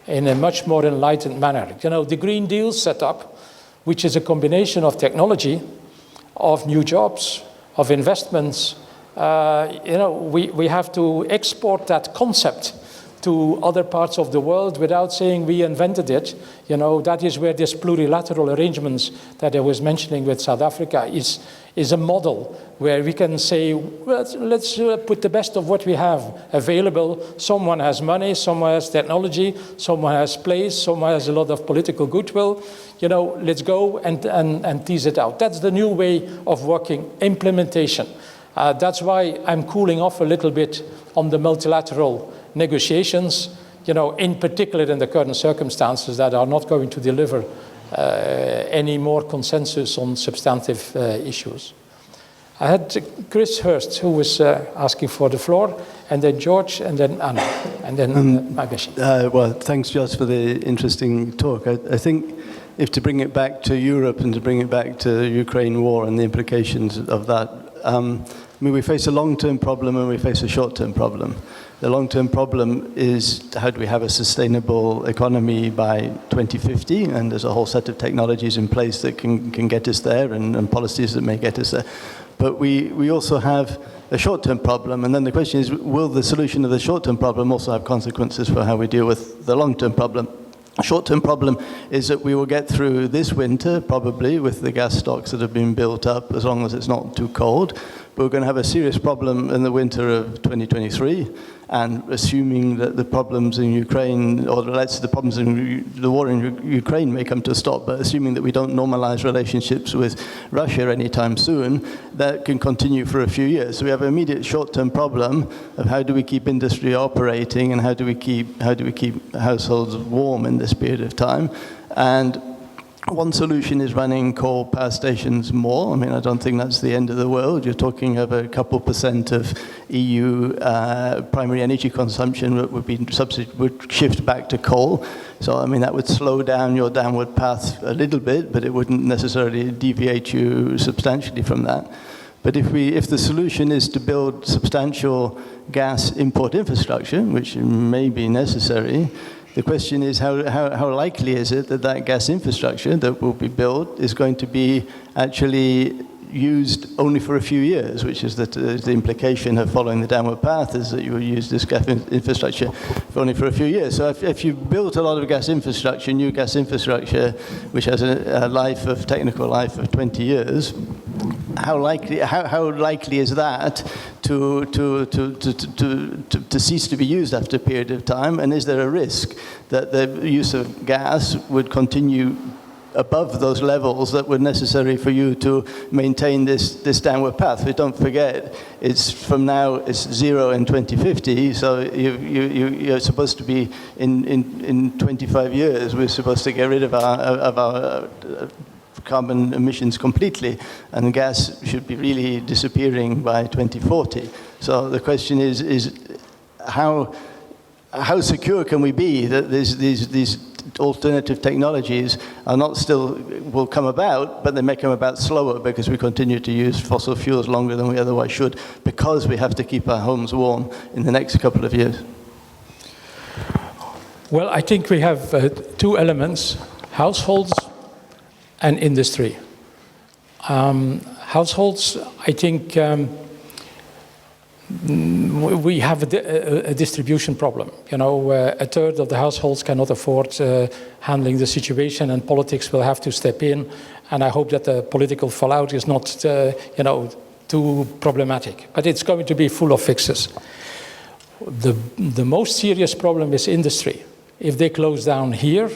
in a much more enlightened manner. You know, the Green Deal setup, which is a combination of technology, of new jobs, of investments, you know, we have to export that concept to other parts of the world without saying we invented it. You know, that is where this plurilateral arrangements that I was mentioning with South Africa is a model where we can say, well, let's put the best of what we have available. Someone has money, someone has technology, someone has place, someone has a lot of political goodwill. You know, let's go and tease it out. That's the new way of working, implementation. That's why I'm cooling off a little bit on the multilateral negotiations, you know, in particular in the current circumstances that are not going to deliver any more consensus on substantive issues. I had Chris Hurst, who was asking for the floor, and then George, and then Anna, and then Mageshi. Well, thanks, Jos, for the interesting talk. I think if to bring it back to Europe and to bring it back to the Ukraine war and the implications of that, I mean, we face a long-term problem and we face a short-term problem. The long-term problem is how do we have a sustainable economy by 2050, and there's a whole set of technologies in place that can get us there and policies that may get us there. But we also have a short-term problem, and then the question is, will the solution of the short-term problem also have consequences for how we deal with the long-term problem? A short-term problem is that we will get through this winter, probably, with the gas stocks that have been built up, as long as it's not too cold. But we're going to have a serious problem in the winter of 2023, and assuming that the problems in Ukraine, or let's say the problems in the war in Ukraine may come to a stop, but assuming that we don't normalize relationships with Russia anytime soon, that can continue for a few years. So we have an immediate short-term problem of how do we keep industry operating and how do we keep households warm in this period of time. And one solution is running coal power stations more. I mean, I don't think that's the end of the world. You're talking of a couple % of EU primary energy consumption that would shift back to coal. So, I mean, that would slow down your downward path a little bit, but it wouldn't necessarily deviate you substantially from that. But if the solution is to build substantial gas import infrastructure, which may be necessary, the question is how likely is it that that gas infrastructure that will be built is going to be actually used only for a few years, which is that the implication of following the downward path is that you will use this gas infrastructure for only for a few years. So if you built a lot of gas infrastructure, new gas infrastructure, which has a technical life of 20 years, how likely is that to cease to be used after a period of time? And is there a risk that the use of gas would continue above those levels that were necessary for you to maintain this downward path? We don't forget, it's from now, it's 0 in 2050, so you're supposed to be, in 25 years, we're supposed to get rid of our carbon emissions completely, and gas should be really disappearing by 2040. So the question is how secure can we be that these alternative technologies are not still will come about, but they may come about slower because we continue to use fossil fuels longer than we otherwise should, because we have to keep our homes warm in the next couple of years. Well, I think we have two elements: households and industry. Households, I think we have a distribution problem. You know, a third of the households cannot afford handling the situation, and politics will have to step in. And I hope that the political fallout is not, too problematic. But it's going to be full of fixes. The most serious problem is industry. If they close down here,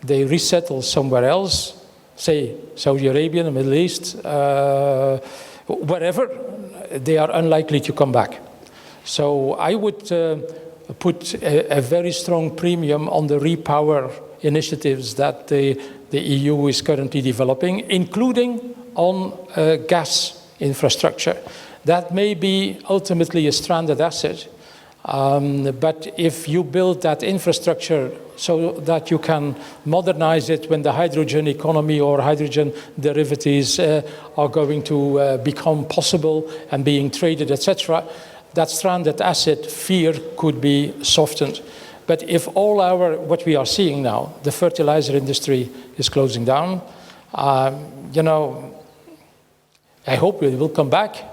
they resettle somewhere else, say Saudi Arabia, the Middle East, wherever, they are unlikely to come back. So I would put a very strong premium on the repower initiatives that the EU is currently developing, including on gas infrastructure. That may be ultimately a stranded asset, but if you build that infrastructure so that you can modernize it when the hydrogen economy or hydrogen derivatives are going to become possible and being traded, etc., that stranded asset fear could be softened. But if all what we are seeing now, the fertilizer industry is closing down, you know, I hope it will come back,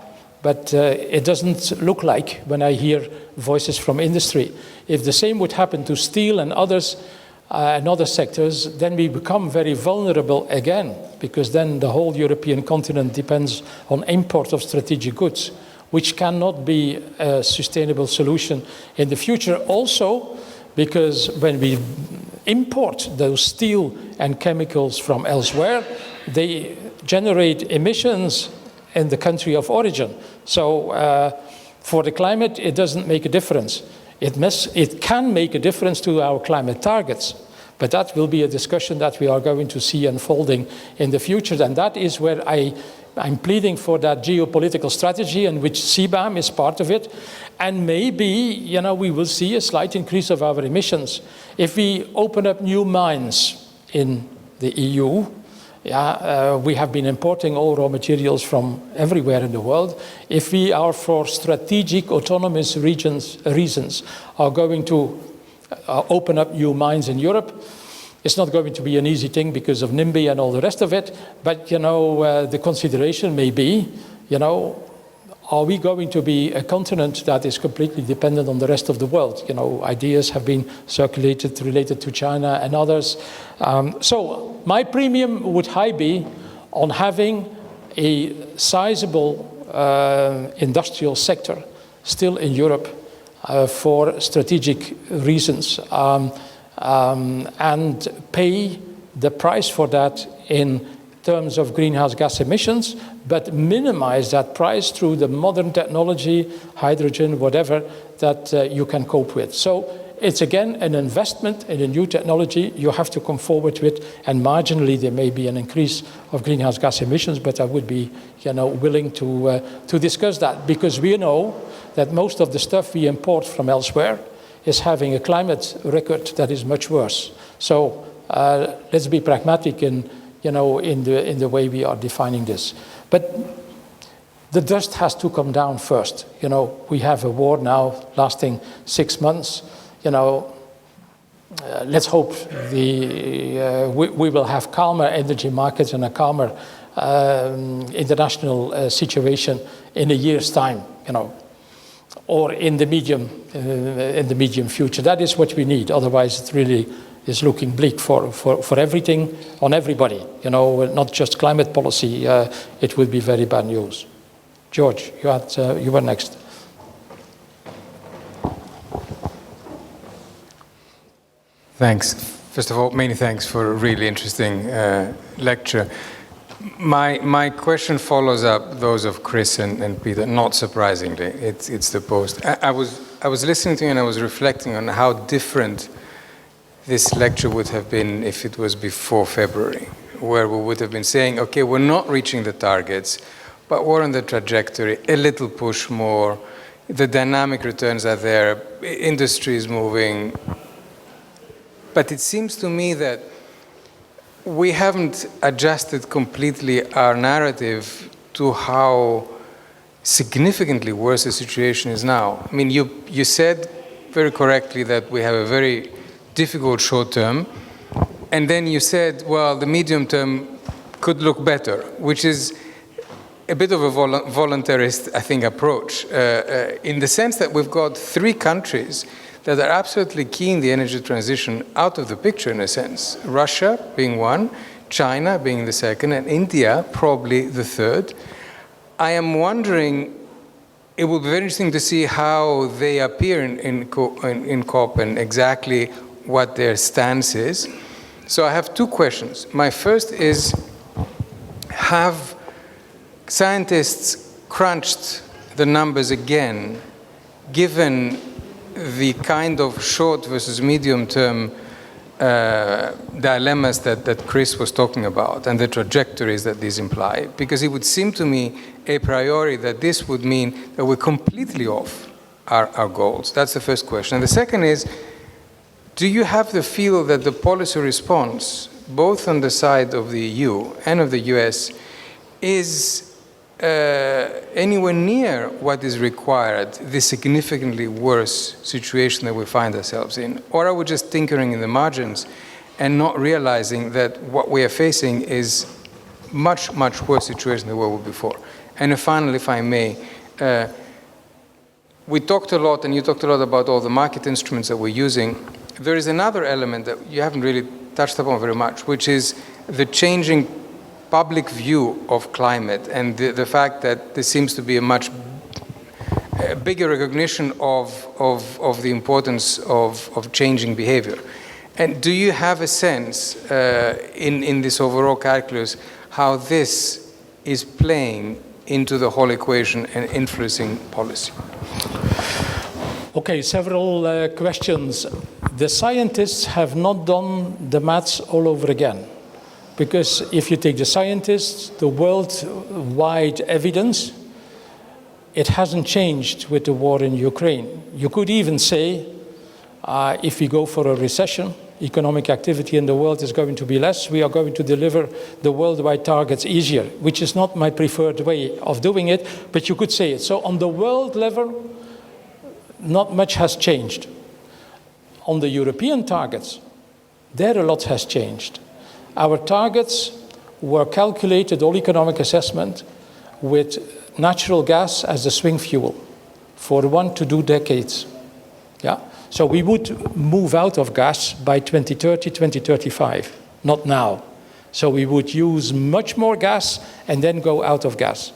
but it doesn't look like when I hear voices from industry. If the same would happen to steel and others and other sectors, then we become very vulnerable again, because then the whole European continent depends on import of strategic goods, which cannot be a sustainable solution in the future. Also, because when we import those steel and chemicals from elsewhere, they generate emissions in the country of origin. So for the climate, it doesn't make a difference. It can make a difference to our climate targets, but that will be a discussion that we are going to see unfolding in the future. And that is where I'm pleading for that geopolitical strategy, in which CBAM is part of it. And maybe, you know, we will see a slight increase of our emissions. If we open up new mines in the EU, we have been importing all raw materials from everywhere in the world. If we are, for strategic autonomous reasons, are going to open up new mines in Europe, it's not going to be an easy thing because of NIMBY and all the rest of it. But, you know, the consideration may be, you know, are we going to be a continent that is completely dependent on the rest of the world? You know, ideas have been circulated related to China and others. So my premium would be on having a sizable industrial sector still in Europe for strategic reasons, and pay the price for that in terms of greenhouse gas emissions, but minimize that price through the modern technology, hydrogen, whatever, that you can cope with. So it's again an investment in a new technology you have to come forward with, and marginally there may be an increase of greenhouse gas emissions, but I would be, you know, willing to discuss that, because we know that most of the stuff we import from elsewhere is having a climate record that is much worse. So let's be pragmatic in, you know, in the way we are defining this. But the dust has to come down first. You know, we have a war now lasting 6 months. You know, let's hope we will have calmer energy markets and a calmer international situation in a year's time, you know, or in the medium future. That is what we need. Otherwise, it really is looking bleak for everything, on everybody. You know, not just climate policy. It would be very bad news. George, you were next. Thanks. First of all, many thanks for a really interesting lecture. My question follows up those of Chris and Peter, not surprisingly. It's the post. I was listening to you and I was reflecting on how different this lecture would have been if it was before February, where we would have been saying, okay, we're not reaching the targets, but we're on the trajectory, a little push more, the dynamic returns are there, industry is moving. But it seems to me that we haven't adjusted completely our narrative to how significantly worse the situation is now. I mean, you said very correctly that we have a very difficult short term, and then you said, well, the medium term could look better, which is a bit of a voluntarist, I think, approach, in the sense that we've got 3 countries that are absolutely key in the energy transition out of the picture, in a sense. Russia being one, China being the second, and India probably the third. I am wondering, it will be very interesting to see how they appear in COP and exactly what their stance is. So I have 2 questions. My first is, have scientists crunched the numbers again, given the kind of short versus medium-term dilemmas that Chris was talking about and the trajectories that these imply? Because it would seem to me a priori that this would mean that we're completely off our goals. That's the first question. And the second is, do you have the feel that the policy response, both on the side of the EU and of the US, is anywhere near what is required, the significantly worse situation that we find ourselves in? Or are we just tinkering in the margins and not realizing that what we are facing is much, much worse situation than we were before? And finally, if I may, we talked a lot, and you talked a lot about all the market instruments that we're using. There is another element that you haven't really touched upon very much, which is the changing public view of climate and the fact that there seems to be a much bigger recognition of the importance of changing behavior. And do you have a sense in this overall calculus how this is playing into the whole equation and influencing policy? Okay, several questions. The scientists have not done the maths all over again. Because if you take the scientists, the worldwide evidence, it hasn't changed with the war in Ukraine. You could even say, if we go for a recession, economic activity in the world is going to be less, we are going to deliver the worldwide targets easier, which is not my preferred way of doing it, but you could say it. So on the world level, not much has changed. On the European targets, there a lot has changed. Our targets were calculated, all economic assessment, with natural gas as the swing fuel for 1 to 2 decades. Yeah? So we would move out of gas by 2030, 2035, not now. So we would use much more gas and then go out of gas.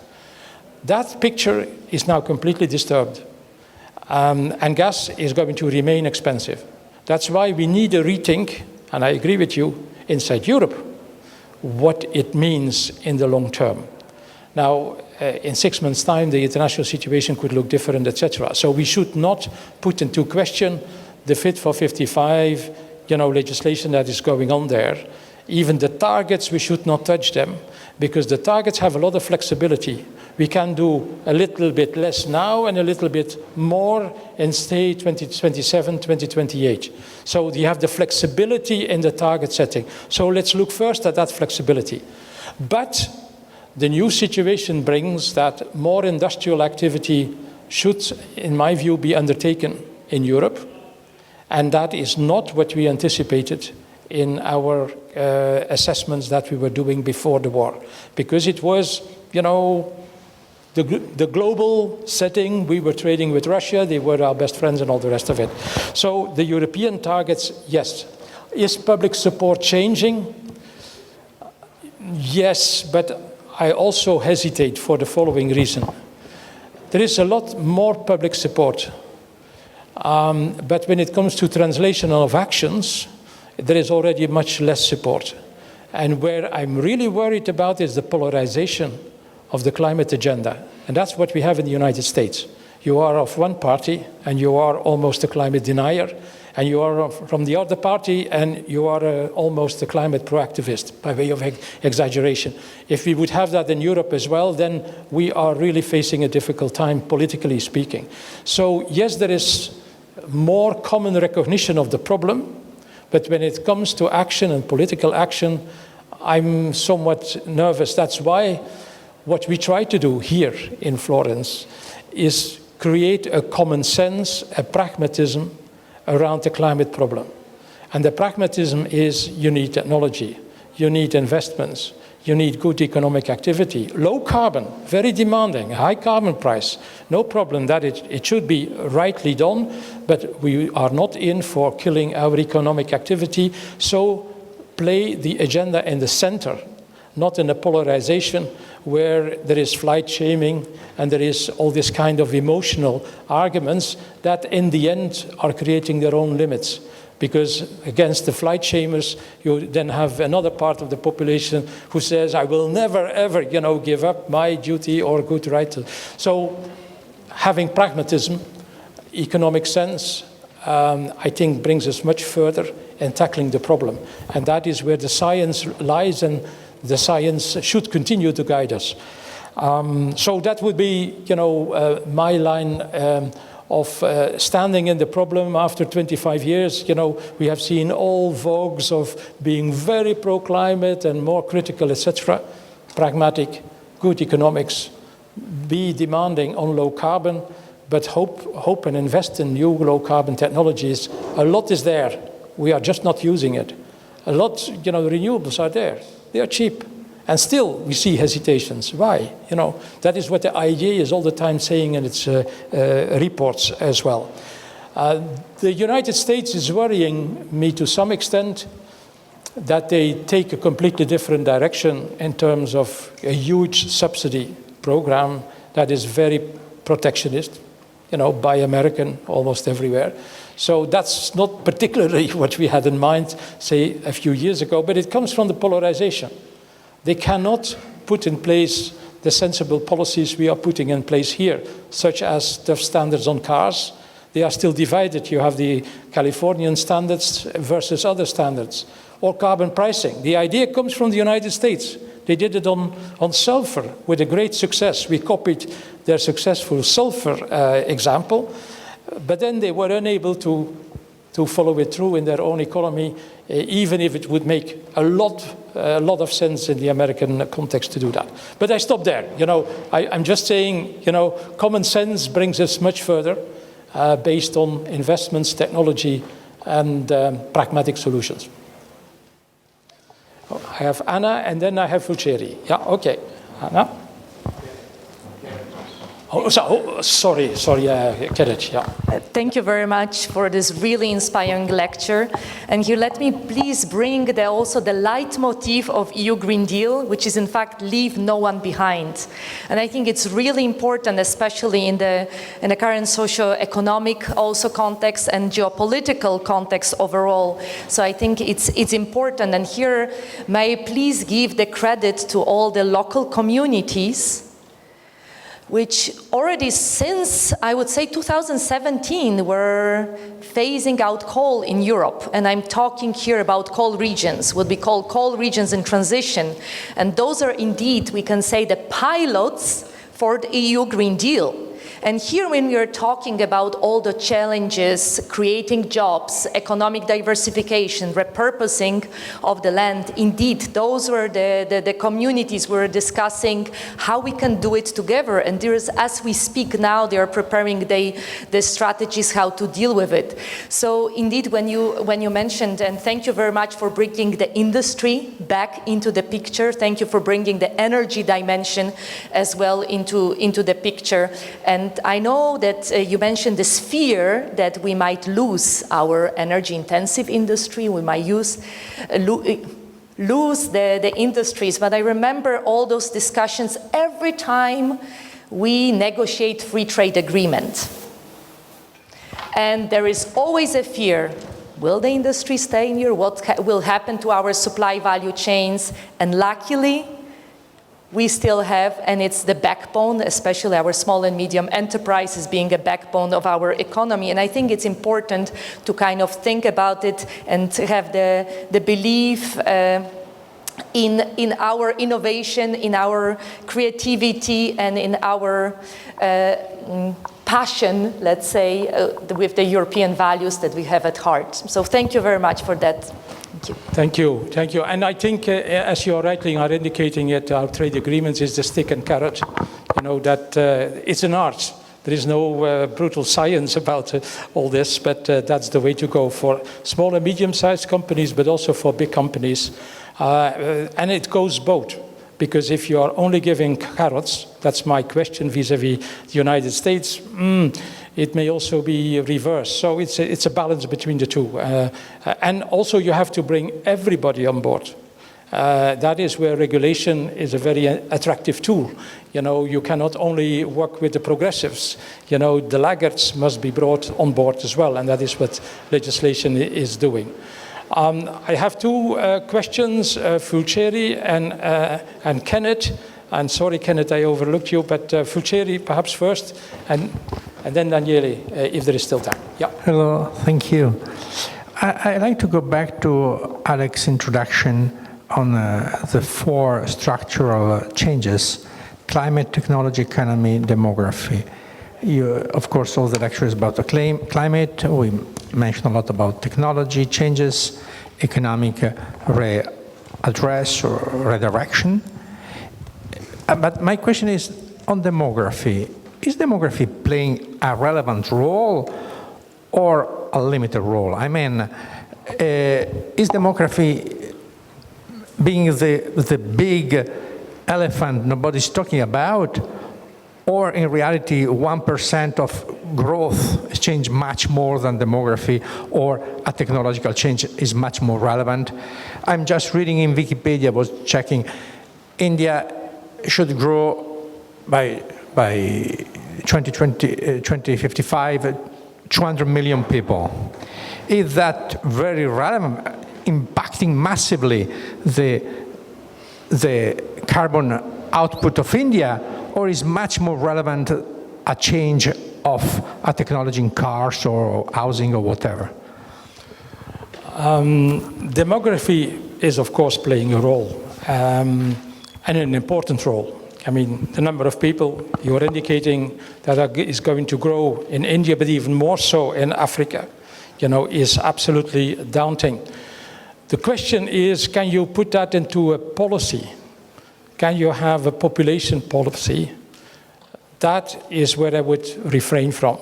That picture is now completely disturbed. And gas is going to remain expensive. That's why we need a rethink, and I agree with you, inside Europe, what it means in the long term. Now, in 6 months' time, the international situation could look different, etc. So we should not put into question the Fit for 55, legislation that is going on there. Even the targets, we should not touch them, because the targets have a lot of flexibility. We can do a little bit less now and a little bit more in, say, 2027, 2028. So you have the flexibility in the target setting. So let's look first at that flexibility. But the new situation brings that more industrial activity should, in my view, be undertaken in Europe. And that is not what we anticipated in our assessments that we were doing before the war. Because it was, the global setting, we were trading with Russia, they were our best friends and all the rest of it. So the European targets, yes. Is public support changing? Yes, but I also hesitate for the following reason. There is a lot more public support. But when it comes to translation of actions, there is already much less support. And where I'm really worried about is the polarization of the climate agenda. And that's what we have in the United States. You are of one party, and you are almost a climate denier. And you are from the other party, and you are almost a climate proactivist, by way of exaggeration. If we would have that in Europe as well, then we are really facing a difficult time, politically speaking. So yes, there is more common recognition of the problem, but when it comes to action and political action, I'm somewhat nervous. That's why what we try to do here in Florence is create a common sense, a pragmatism around the climate problem. And the pragmatism is you need technology, you need investments, you need good economic activity, low carbon, very demanding, high carbon price, no problem that it should be rightly done, but we are not in for killing our economic activity, so play the agenda in the center, not in a polarization where there is flight shaming and there is all this kind of emotional arguments that in the end are creating their own limits. Because against the flight shamers, you then have another part of the population who says, I will never, ever, give up my duty or good right. So having pragmatism, economic sense, I think brings us much further in tackling the problem. And that is where the science lies, and the science should continue to guide us. So that would be, my line of standing in the problem after 25 years. We have seen all vogues of being very pro-climate and more critical, etc. Pragmatic, good economics, be demanding on low carbon, but hope and invest in new low carbon technologies. A lot is there. We are just not using it. A lot, the renewables are there. They are cheap. And still, we see hesitations. Why? That is what the IEA is all the time saying in its reports as well. The United States is worrying me to some extent that they take a completely different direction in terms of a huge subsidy program that is very protectionist, buy American almost everywhere. So that's not particularly what we had in mind, say, a few years ago, but it comes from the polarization. They cannot put in place the sensible policies we are putting in place here, such as tough standards on cars. They are still divided. You have the Californian standards versus other standards, or carbon pricing. The idea comes from the United States. They did it on sulfur with a great success. We copied their successful sulfur example, but then they were unable to follow it through in their own economy, even if it would make a lot of sense in the American context to do that. But I stop there. I'm just saying, common sense brings us much further based on investments, technology, and pragmatic solutions. I have Anna, and then I have Fulcheri. Yeah, okay. Anna? Sorry, Kenneth, yeah. Thank you very much for this really inspiring lecture. And here, let me please bring also the leitmotif of EU Green Deal, which is in fact, leave no one behind. And I think it's really important, especially in the current socio-economic also context and geopolitical context overall. So I think it's important. And here, may I please give the credit to all the local communities which already since, I would say, 2017, were phasing out coal in Europe. And I'm talking here about coal regions, what we call coal regions in transition. And those are indeed, we can say, the pilots for the EU Green Deal. And here, when we are talking about all the challenges, creating jobs, economic diversification, repurposing of the land, indeed, those were the communities we were discussing how we can do it together. And there is, as we speak now, they are preparing the strategies how to deal with it. So indeed, when you mentioned, and thank you very much for bringing the industry back into the picture. Thank you for bringing the energy dimension as well into the picture. And I know that you mentioned this fear that we might lose our energy-intensive industry, we might lose the industries, but I remember all those discussions every time we negotiate free trade agreement. And there is always a fear, will the industry stay in here? What will happen to our supply value chains? And luckily, we still have, and it's the backbone, especially our small and medium enterprises being a backbone of our economy. And I think it's important to kind of think about it and to have the belief in our innovation, in our creativity, and in our passion, let's say, with the European values that we have at heart. So thank you very much for that. Thank you. Thank you. And I think, as you are rightly are indicating it, our trade agreements is the stick and carrot. That it's an art. There is no brutal science about all this, but that's the way to go for small and medium-sized companies, but also for big companies. And it goes both. Because if you are only giving carrots, that's my question vis-a-vis the United States, it may also be reversed. So it's a balance between the two. And also you have to bring everybody on board. That is where regulation is a very attractive tool. You cannot only work with the progressives. The laggards must be brought on board as well, and that is what legislation is doing. I have two questions, Fulcheri and Kenneth. I'm sorry, Kenneth, I overlooked you, but Fulcheri perhaps first, and then Daniele, if there is still time. Yeah. Hello, thank you. I'd like to go back to Alex's introduction on the four structural changes: climate, technology, economy, demography. Of course, all the lecture is about the climate. We mentioned a lot about technology changes, economic readdress or redirection. But my question is, on demography, is demography playing a relevant role or a limited role? I mean, is demography being the big elephant nobody's talking about, or in reality 1% of growth has changed much more than demography, or a technological change is much more relevant? I'm just reading in Wikipedia, was checking, India should grow by 2055, 200 million people. Is that very relevant, impacting massively the carbon output of India, or is much more relevant a change of a technology in cars or housing or whatever? Demography is, of course, playing a role, and an important role. I mean, the number of people you're indicating that is going to grow in India, but even more so in Africa, is absolutely daunting. The question is, can you put that into a policy? Can you have a population policy? That is where I would refrain from.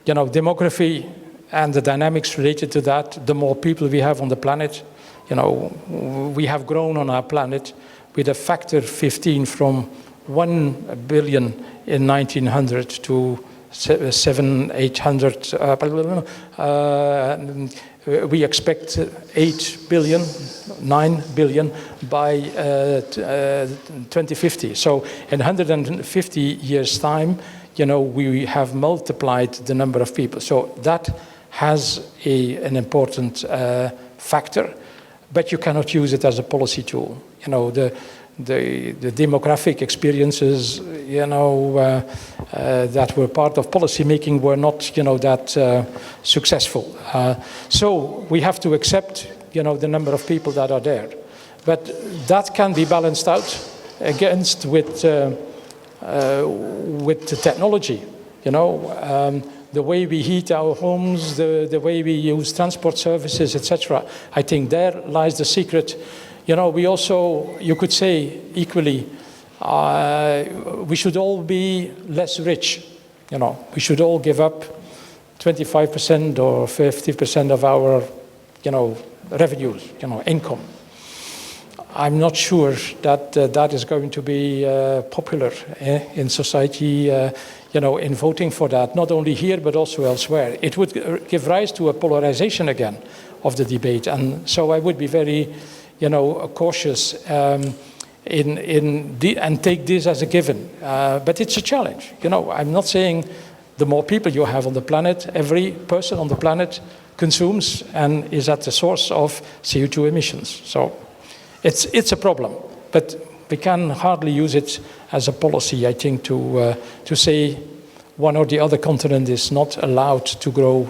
Demography and the dynamics related to that, the more people we have on the planet, we have grown on our planet with a factor 15 from 1 billion in 1900 to 800. We expect 8 billion, 9 billion by 2050. So in 150 years' time, we have multiplied the number of people. So that has an important factor, but you cannot use it as a policy tool. The demographic experiences, that were part of policy making were not, that successful. So we have to accept, the number of people that are there, but that can be balanced out against with the technology. The way we heat our homes, the way we use transport services, etc. I think there lies the secret. We also, you could say equally, we should all be less rich. We should all give up 25% or 50% of our, revenues, income. I'm not sure that that is going to be popular in society, in voting for that, not only here but also elsewhere. It would give rise to a polarization again of the debate, and so I would be very, cautious and take this as a given. But it's a challenge. I'm not saying the more people you have on the planet, every person on the planet consumes and is at the source of CO2 emissions. So it's a problem, but we can hardly use it as a policy, I think, to say one or the other continent is not allowed to grow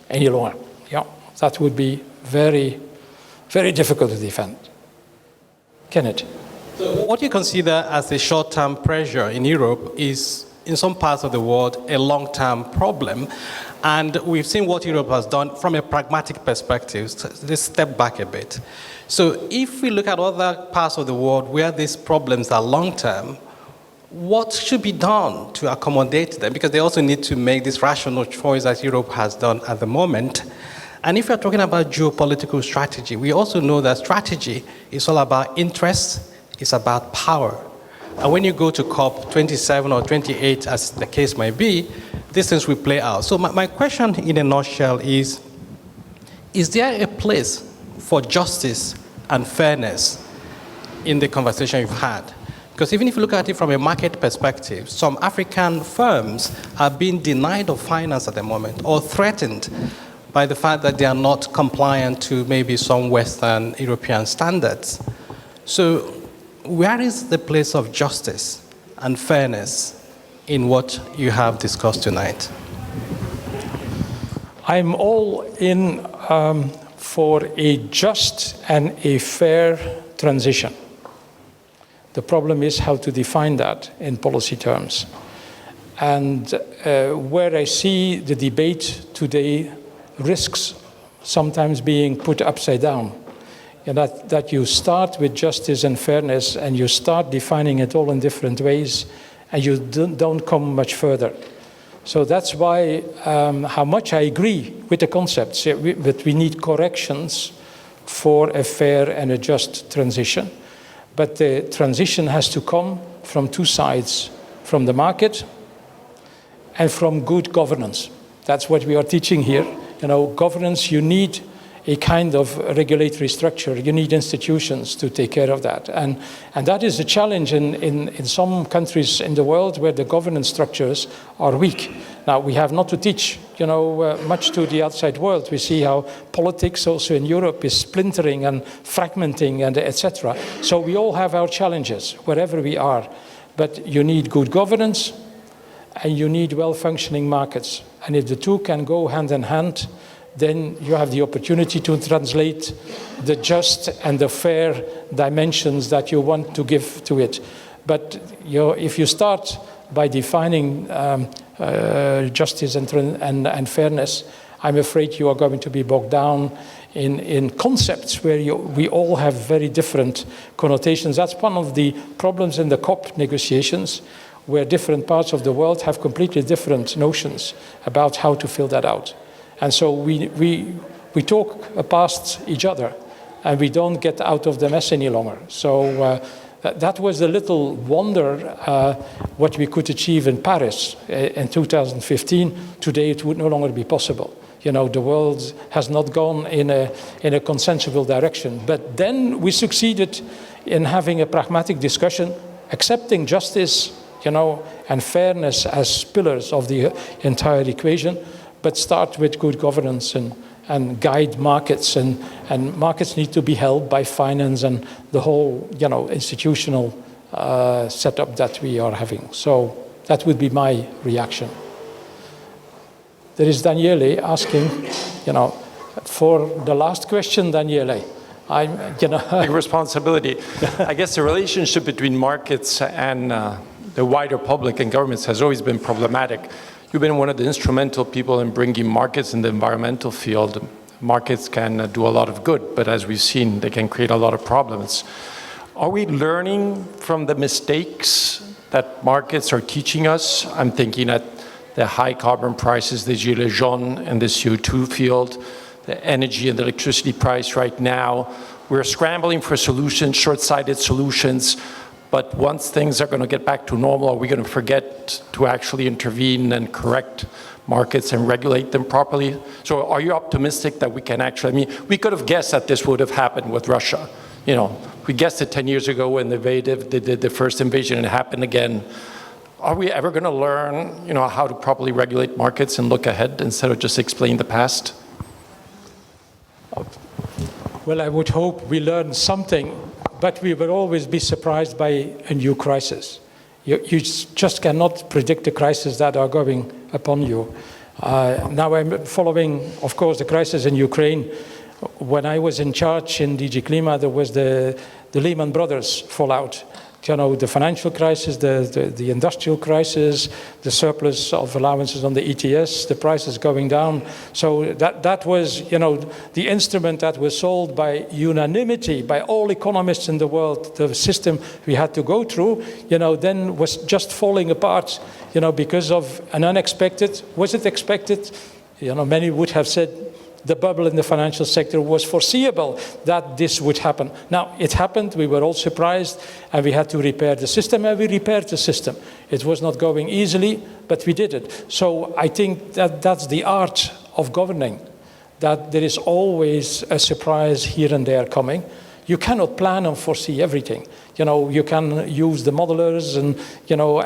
any longer. Yeah, that would be very, very difficult to defend. Kenneth? So what you consider as a short-term pressure in Europe is, in some parts of the world, a long-term problem. And we've seen what Europe has done from a pragmatic perspective. So let's step back a bit. So if we look at other parts of the world where these problems are long-term, what should be done to accommodate them? Because they also need to make this rational choice that Europe has done at the moment. And if we're talking about geopolitical strategy, we also know that strategy is all about interest, it's about power. And when you go to COP27 or 28, as the case might be, these things will play out. So my question in a nutshell is there a place for justice and fairness in the conversation you've had? Because even if you look at it from a market perspective, some African firms are being denied of finance at the moment or threatened by the fact that they are not compliant to maybe some Western European standards. So where is the place of justice and fairness in what you have discussed tonight? I'm all in for a just and a fair transition. The problem is how to define that in policy terms. And where I see the debate today risks sometimes being put upside down and that you start with justice and fairness, and you start defining it all in different ways, and you don't come much further. So that's why, how much I agree with the concepts, that we need corrections for a fair and a just transition. But the transition has to come from two sides, from the market and from good governance. That's what we are teaching here. You know, governance, you need a kind of regulatory structure. You need institutions to take care of that. And that is a challenge in some countries in the world where the governance structures are weak. Now, we have not to teach, much to the outside world. We see how politics also in Europe is splintering and fragmenting and etc. So we all have our challenges wherever we are. But you need good governance and you need well-functioning markets. And if the two can go hand in hand, then you have the opportunity to translate the just and the fair dimensions that you want to give to it. But if you start by defining justice and fairness, I'm afraid you are going to be bogged down in concepts where we all have very different connotations. That's one of the problems in the COP negotiations, where different parts of the world have completely different notions about how to fill that out. And so we talk past each other, and we don't get out of the mess any longer. So that was a little wonder what we could achieve in Paris in 2015. Today it would no longer be possible. The world has not gone in a consensual direction. But then we succeeded in having a pragmatic discussion, accepting justice, and fairness as pillars of the entire equation, but start with good governance and guide markets, and markets need to be held by finance and the whole, institutional setup that we are having. So that would be my reaction. There is Daniele asking, for the last question, Daniele. Big responsibility. I guess the relationship between markets and the wider public and governments has always been problematic. You've been one of the instrumental people in bringing markets in the environmental field. Markets can do a lot of good, but as we've seen, they can create a lot of problems. Are we learning from the mistakes that markets are teaching us? I'm thinking at the high carbon prices, the gilets jaunes and the CO2 field, the energy and the electricity price right now. We're scrambling for solutions, short-sighted solutions. But once things are going to get back to normal, are we going to forget to actually intervene and correct markets and regulate them properly? So are you optimistic that we can actually, we could have guessed that this would have happened with Russia. We guessed it 10 years ago when they did the first invasion and it happened again. Are we ever going to learn, how to properly regulate markets and look ahead instead of just explain the past? Well, I would hope we learn something. But we will always be surprised by a new crisis. You just cannot predict the crises that are going upon you. Now I'm following, of course, the crisis in Ukraine. When I was in charge in DG Klima, there was the Lehman Brothers fallout. The financial crisis, the industrial crisis, the surplus of allowances on the ETS, the prices going down. So that was, the instrument that was sold by unanimity by all economists in the world. The system we had to go through, then was just falling apart, because of an unexpected. Was it expected? Many would have said the bubble in the financial sector was foreseeable that this would happen. Now, it happened, we were all surprised, and we had to repair the system, and we repaired the system. It was not going easily, but we did it. So I think that's the art of governing, that there is always a surprise here and there coming. You cannot plan and foresee everything. You can use the modelers and,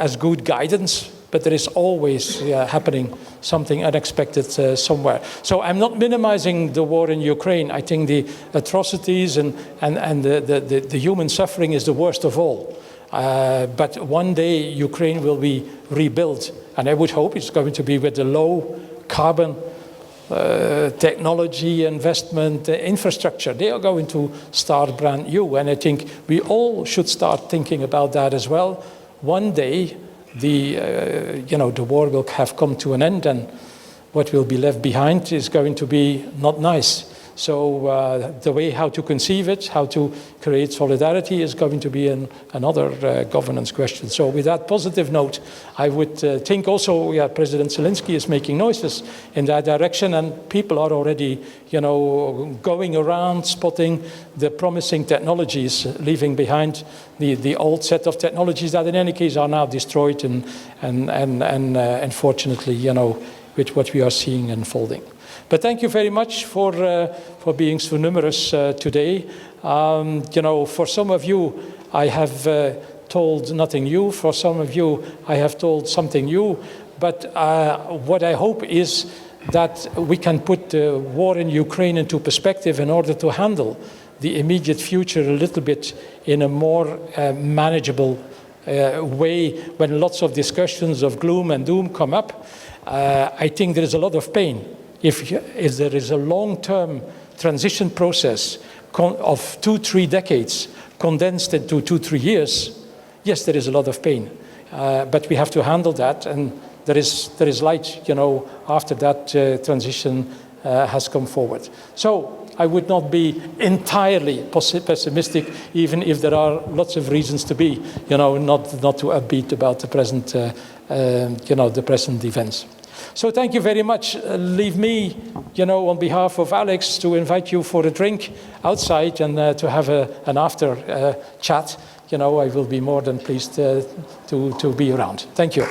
as good guidance, but there is always happening something unexpected somewhere. So I'm not minimizing the war in Ukraine. I think the atrocities and the human suffering is the worst of all. But one day Ukraine will be rebuilt, and I would hope it's going to be with the low carbon technology, investment, infrastructure. They are going to start brand new, and I think we all should start thinking about that as well. One day, the war will have come to an end, and what will be left behind is going to be not nice. So the way how to conceive it, how to create solidarity is going to be another governance question. So with that positive note, I would think also, President Zelensky is making noises in that direction, and people are already, going around spotting the promising technologies, leaving behind the old set of technologies that in any case are now destroyed and unfortunately, with what we are seeing unfolding. But thank you very much for being so numerous today. For some of you, I have told nothing new. For some of you, I have told something new. But what I hope is that we can put the war in Ukraine into perspective in order to handle the immediate future a little bit in a more manageable way when lots of discussions of gloom and doom come up. I think there is a lot of pain. If there is a long-term transition process of 2-3 decades condensed into 2-3 years, yes, there is a lot of pain. But we have to handle that, and there is light, after that transition has come forward. So I would not be entirely pessimistic, even if there are lots of reasons to be, not too upbeat about the present, the present events. So thank you very much. Leave me, on behalf of Alex, to invite you for a drink outside and to have an after chat. I will be more than pleased to be around. Thank you.